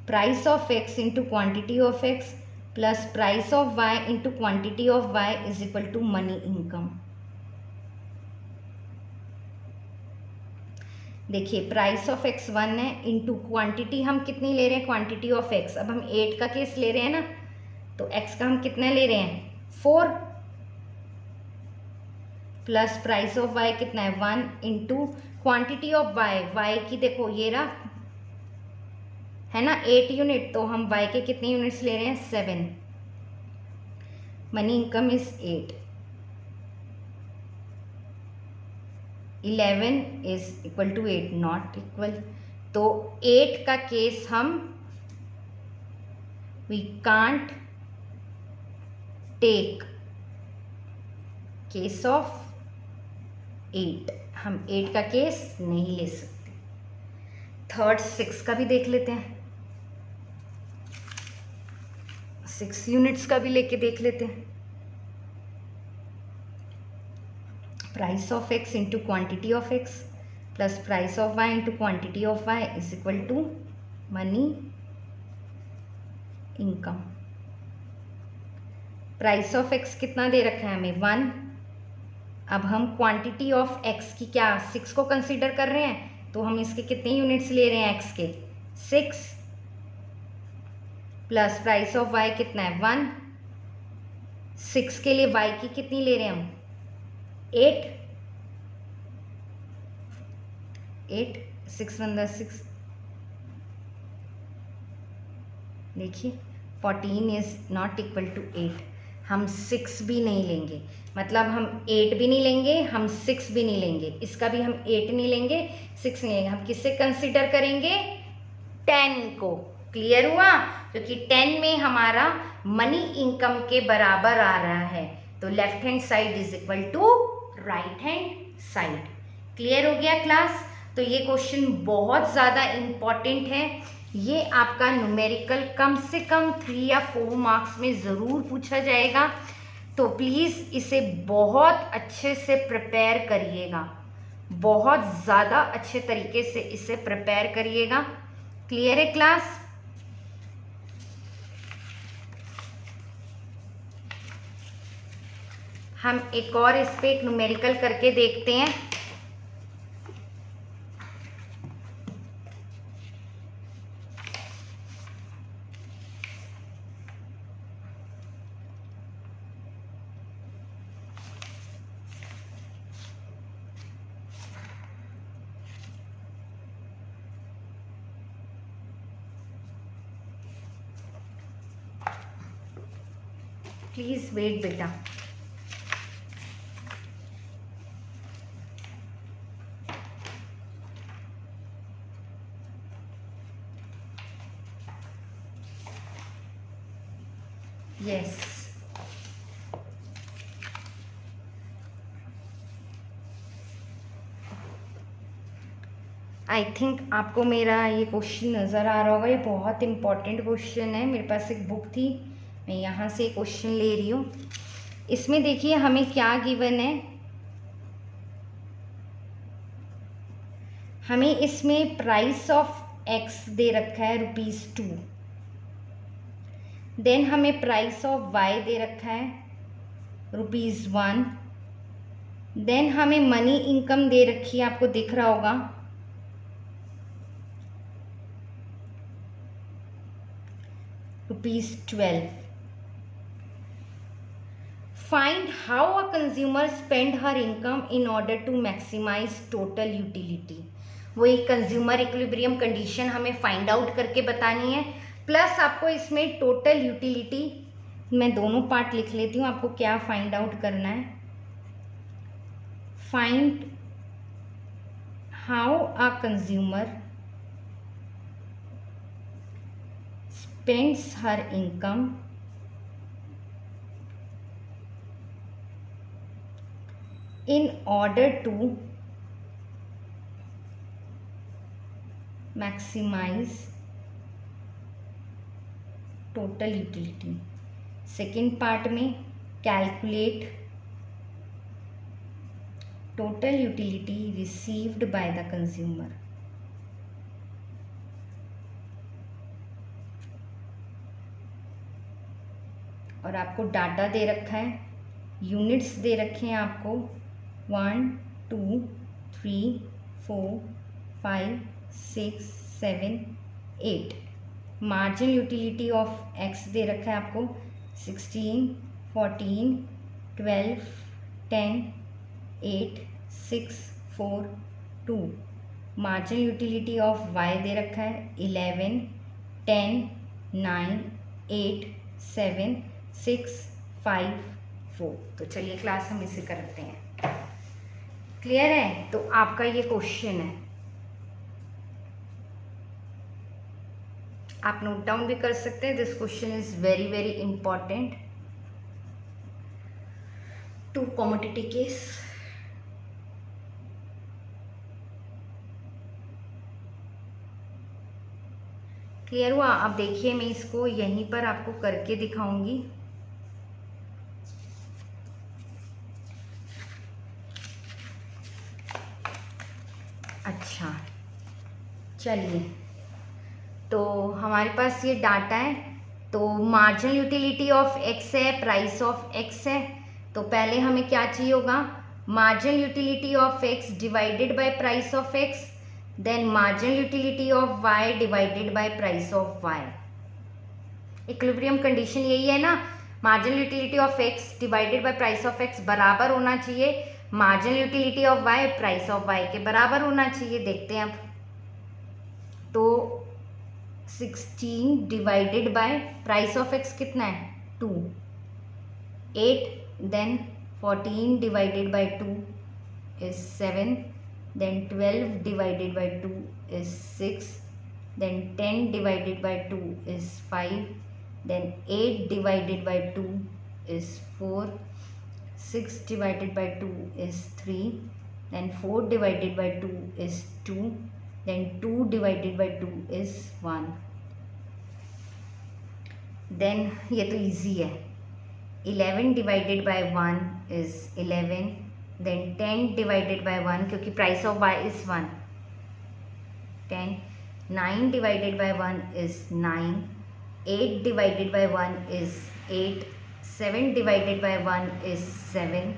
Price of x into quantity of x plus price of y into quantity of y is equal to money income. देखिए प्राइस ऑफ x 1 है, इंटू क्वांटिटी हम कितनी ले रहे हैं, क्वांटिटी ऑफ x। अब हम 8 का केस ले रहे हैं ना, तो x का हम कितना ले रहे हैं, 4, प्लस प्राइस ऑफ y कितना है, 1, इंटू क्वांटिटी ऑफ y की देखो ये रहा है ना 8 यूनिट, तो हम y के कितने यूनिट्स ले रहे हैं, 7। Money income is 8। 11 is equal to 8, not equal. तो 8 का केस हम we can't take case of 8, हम 8 का केस नहीं ले सकते। थर्ड 6 का भी देख लेते हैं, 6 यूनिट्स का भी लेके देख लेते हैं। Price of x into quantity of x plus price of y into quantity of y is equal to money income. Price of x कितना दे रखा है हमें, 1। अब हम क्वांटिटी ऑफ x की क्या 6 को कंसीडर कर रहे हैं, तो हम इसके कितने यूनिट्स ले रहे हैं, x के 6, प्लस प्राइस ऑफ y कितना है, 1। 6 के लिए y की कितनी ले रहे हैं हम, 8, 6 1 6। देखिए 14 इज नॉट इक्वल टू 8, हम 6 भी नहीं लेंगे, मतलब हम 8 भी नहीं लेंगे, हम 6 भी नहीं लेंगे, इसका भी हम 8 नहीं लेंगे, 6 नहीं लेंगे। हम किससे कंसीडर करेंगे, 10 को। क्लियर हुआ, क्योंकि 10 में हमारा मनी इनकम के बराबर आ रहा है, तो left hand side is equal to right hand side. Clear हो गया क्लास। तो ये क्वेश्चन बहुत ज़्यादा इम्पॉर्टेंट है, ये आपका न्यूमेरिकल कम से कम 3 या 4 मार्क्स में ज़रूर पूछा जाएगा, तो प्लीज़ इसे बहुत अच्छे से प्रिपेयर करिएगा, बहुत ज़्यादा अच्छे तरीके से इसे प्रिपेयर करिएगा। क्लियर है क्लास। हम एक और इस पे एक न्यूमेरिकल करके देखते हैं। प्लीज वेट बेटा। यस, आई थिंक आपको मेरा ये क्वेश्चन नज़र आ रहा होगा, ये बहुत इंपॉर्टेंट क्वेश्चन है। मेरे पास एक बुक थी, मैं यहाँ से क्वेश्चन ले रही हूँ। इसमें देखिए हमें क्या गिवन है, हमें इसमें प्राइस ऑफ x दे रखा है ₹2, देन हमें प्राइस ऑफ y दे रखा है ₹1, देन हमें मनी इनकम दे रखी है, आपको दिख रहा होगा ₹12। Find how a consumer spend her income in order to maximise total utility. वही कंज्यूमर इक्विलिब्रियम कंडीशन हमें फाइंड आउट करके बतानी है, प्लस आपको इसमें टोटल यूटिलिटी मैं दोनों पार्ट लिख लेती हूँ, आपको क्या फाइंड आउट करना है। Find how a consumer spends her income in order to maximize total utility। Second part में calculate total utility received by the consumer. और आपको डाटा दे रखा है, यूनिट्स दे रखे हैं आपको 1 2 3 4 5 6 7 8। मार्जिनल यूटिलिटी ऑफ एक्स दे रखा है आपको 16 14 12 10 8 6 4 2। Marginal utility of why they रखा है 11 10 9 8 7 6 5 4। तो चलिए क्लास हम इसे करते हैं। क्लियर है? तो आपका ये क्वेश्चन है, आप नोट डाउन भी कर सकते हैं। This question is very very important to commodity case. Clear हुआ? अब देखिए मैं इसको यहीं पर आपको करके दिखाऊंगी। अच्छा चलिए, तो हमारे पास ये डाटा है। तो मार्जिनल यूटिलिटी ऑफ एक्स है, प्राइस ऑफ एक्स है। तो पहले हमें क्या चाहिए होगा, marginal utility of x divided by price of x, then marginal utility of y divided by price of y. Equilibrium condition यही है ना, marginal utility of x divided by price of x बराबर होना चाहिए marginal utility of y price of y के बराबर होना चाहिए। देखते हैं अब, तो 16 divided by price of x कितना है 2, 8 then 14 divided by 2 is 7, then 12 divided by 2 is 6, then 10 divided by 2 is 5, then 8 divided by 2 is 4, 6 divided by 2 is 3, then 4 divided by 2 is 2, then 2 divided by 2 is 1। then ये तो easy है, 11 divided by 1 is 11, then 10 divided by 1 क्योंकि price of y is 1, 10, 9 divided by 1 is 9, 8 divided by 1 is 8, 7 divided by 1 is 7,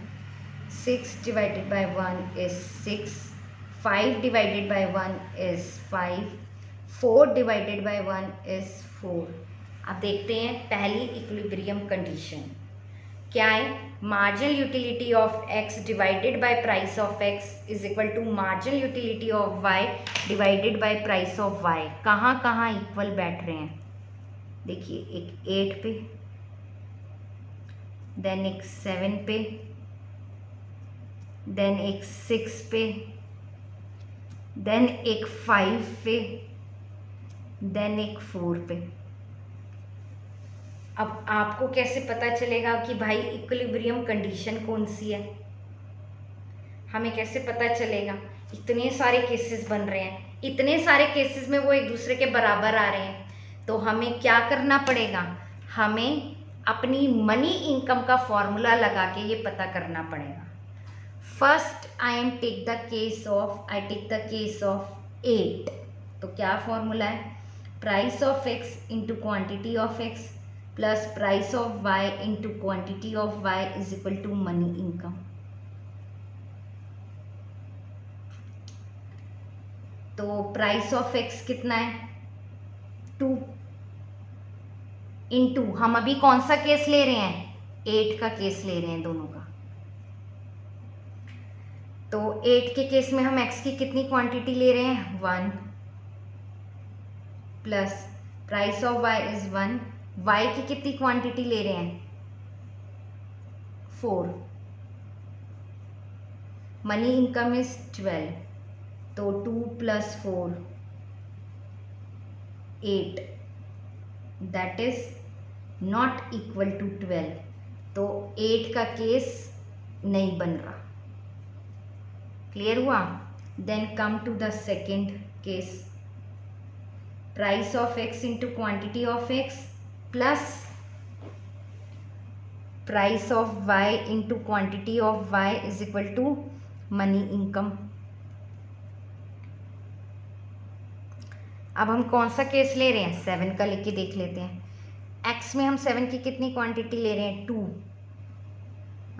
6 divided by 1 is 6, 5 divided by 1 is 5, 4 divided by 1 is 4। अब देखते हैं पहली equilibrium condition क्या है। Marginal utility of x divided by price of x is equal to marginal utility of y divided by price of y। कहाँ कहाँ equal बैठ रहे हैं देखिए, एक 8 पे, देन एक 7 पे, देन एक 6 पे, देन एक 5 पे, देन एक 4 पे। अब आपको कैसे पता चलेगा कि भाई इक्विलिब्रियम कंडीशन कौन सी है, हमें कैसे पता चलेगा? इतने सारे केसेस बन रहे हैं, इतने सारे केसेस में वो एक दूसरे के बराबर आ रहे हैं, तो हमें क्या करना पड़ेगा, हमें अपनी मनी इनकम का फॉर्मूला लगा के ये पता करना पड़ेगा। First I take the case of 8। तो क्या फॉर्मूला है, price of x into quantity of x plus price of y into quantity of y is equal to money income. तो प्राइस ऑफ एक्स कितना है 2 इंटू, हम अभी कौन सा केस ले रहे हैं 8 का केस ले रहे हैं दोनों का। तो 8 के केस में हम x की कितनी क्वांटिटी ले रहे हैं 1, plus price of y is 1 y की कितनी क्वांटिटी ले रहे हैं? 4. मनी इनकम इज 12, तो 2 + 4 8, that is not equal to 12. तो 8 का केस नहीं बन रहा. क्लियर हुआ? Then come to the second case. Price of x into quantity of x plus price of y into quantity of y is equal to money income. अब हम कौन सा केस ले रहे हैं? 7 का लेके देख लेते हैं. x में हम 7 की कितनी क्वांटिटी ले रहे हैं? 2.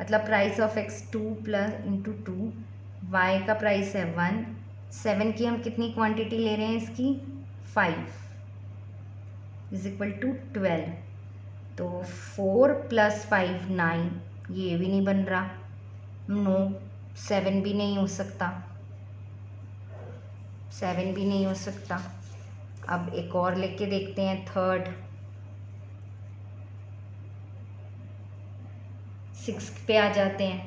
मतलब price of x 2 plus into 2, y का प्राइस है 1. 7 की हम कितनी क्वांटिटी ले रहे हैं इसकी? 5 इज इक्वल टू 12. तो 4 + 5 9. ये भी नहीं बन रहा. नो, 7 भी नहीं हो सकता. 7 भी नहीं हो सकता. अब एक और लेके देखते हैं, थर्ड. 6 पे आ जाते हैं.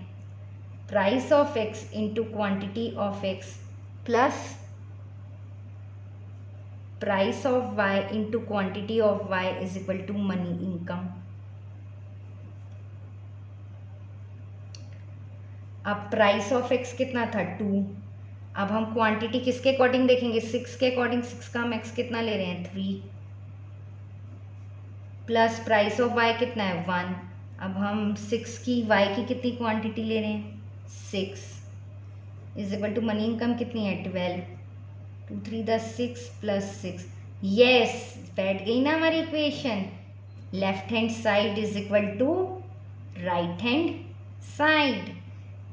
Price of x into quantity of x plus price of y into quantity of y is equal to money income. अब प्राइस ऑफ x कितना था? 2. अब हम क्वांटिटी किसके अकॉर्डिंग देखेंगे? 6 के अकॉर्डिंग. 6 का हम x कितना ले रहे हैं? 3. प्लस प्राइस ऑफ y कितना है? 1. अब हम 6 की y की कितनी क्वांटिटी ले रहे हैं? 6 is equal to money income कितनी है? 12. 2 3 10 6 प्लस 6. यस, बैठ गई ना हमारी equation. Left hand side is equal to right hand side.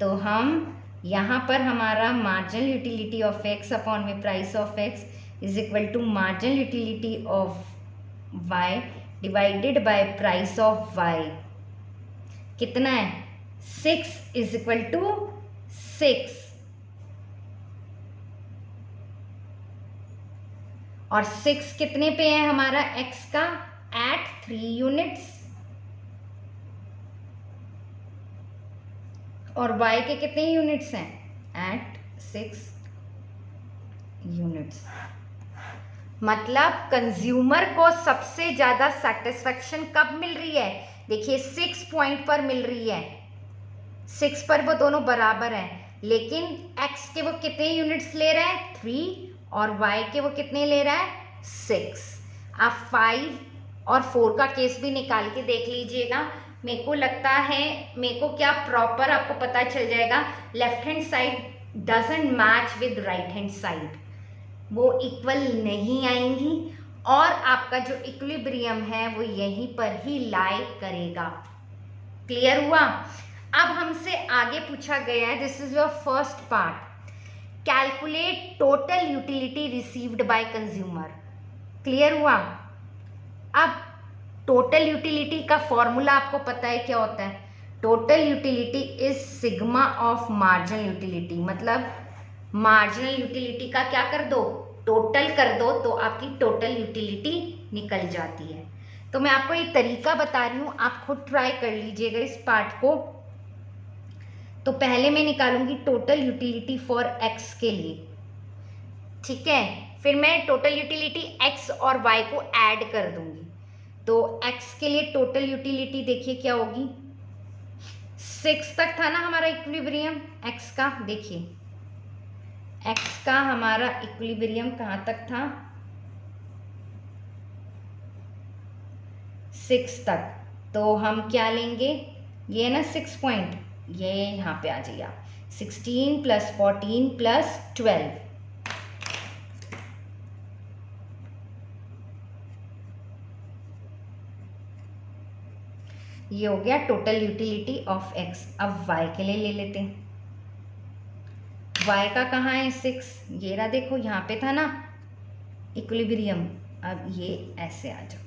तो हम यहाँ पर हमारा marginal utility of x upon में price of x is equal to marginal utility of y divided by price of y कितना है? 6 इज इक्वल टू 6. और 6 कितने पे है हमारा x का? Eight 3 units. और y के कितने यूनिट्स हैं? Eight 6 units. मतलब कंज्यूमर को सबसे ज़्यादा सेटिस्फेक्शन कब मिल रही है? देखिए 6 पॉइंट पर मिल रही है. 6 पर वो दोनों बराबर हैं, लेकिन x के वो कितने यूनिट्स ले रहा है? 3. और y के वो कितने ले रहा है? 6. आप 5 और 4 का केस भी निकाल के देख लीजिएगा. मेरे को लगता है, मेरे को क्या प्रॉपर आपको पता चल जाएगा. Left hand side doesn't match with right hand side. वो इक्वल नहीं आएंगी और आपका जो इक्विलिब्रियम है वो यहीं पर ही लाई करेगा. क्लियर हुआ? अब हमसे आगे पूछा गया है, this is your first part. Calculate total utility received by consumer. Clear हुआ? अब टोटल यूटिलिटी का फॉर्मूला आपको पता है क्या होता है? Total utility is sigma of marginal utility. मतलब मार्जिनल यूटिलिटी का क्या कर दो? टोटल कर दो, तो आपकी टोटल यूटिलिटी निकल जाती है. तो मैं आपको एक तरीका बता रही हूँ, आप खुद ट्राई कर लीजिएगा इस पार्ट को. तो पहले मैं निकालूंगी टोटल यूटिलिटी फॉर x के लिए. ठीक है, फिर मैं टोटल यूटिलिटी x और y को ऐड कर दूंगी. तो x के लिए टोटल यूटिलिटी देखिए क्या होगी. 6 तक था ना हमारा इक्विलिब्रियम x का. देखिए x का हमारा इक्विलिब्रियम कहाँ तक था? 6 तक. तो हम क्या लेंगे? ये ना 6 पॉइंट, ये यहाँ पे आ जाइए. 16 + 14 + 12. ये हो गया टोटल यूटिलिटी ऑफ x. अब y के लिए ले लेते हैं. y का कहाँ है? 6. ये रहा, देखो यहाँ पे था ना इक्विलिब्रियम. अब ये ऐसे आ जाओ,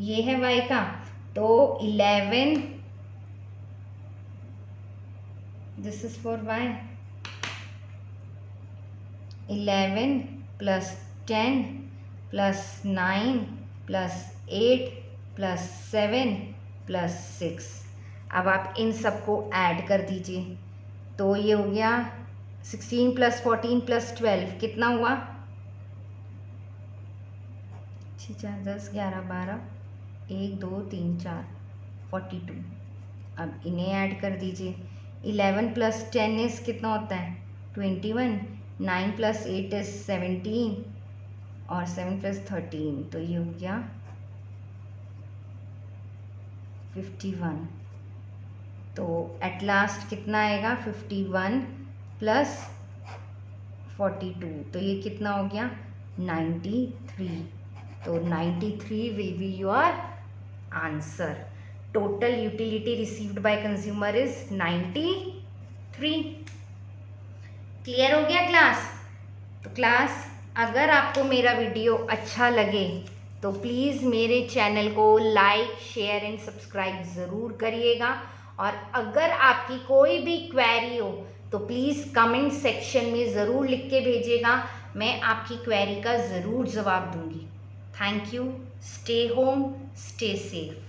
ये है y का. तो 11, this is for y. 11 + 10 plus 9 plus 8 plus 7 plus 6। अब आप इन सबको ऐड कर दीजिए, तो ये हो गया 16 प्लस 14 प्लस 12 कितना हुआ? 6 4 10 11 12 1 2 3 4 42। अब इन्हें ऐड कर दीजिए। 11 प्लस 10 इज कितना होता है? 21। 9 प्लस 8 इज 17 और 7 प्लस 13, तो ये हो गया 51। तो एट लास्ट कितना आएगा? 51 प्लस 42, तो ये कितना हो गया? 93। तो 93 will be your answer. Total utility received by consumer is 93। Clear हो गया क्लास? तो क्लास, अगर आपको मेरा वीडियो अच्छा लगे तो प्लीज़ मेरे चैनल को लाइक शेयर एंड सब्सक्राइब ज़रूर करिएगा। और अगर आपकी कोई भी क्वेरी हो तो प्लीज़ कमेंट सेक्शन में ज़रूर लिख के भेजिएगा, मैं आपकी क्वेरी का ज़रूर जवाब दूंगी। Thank you. Stay home, stay safe.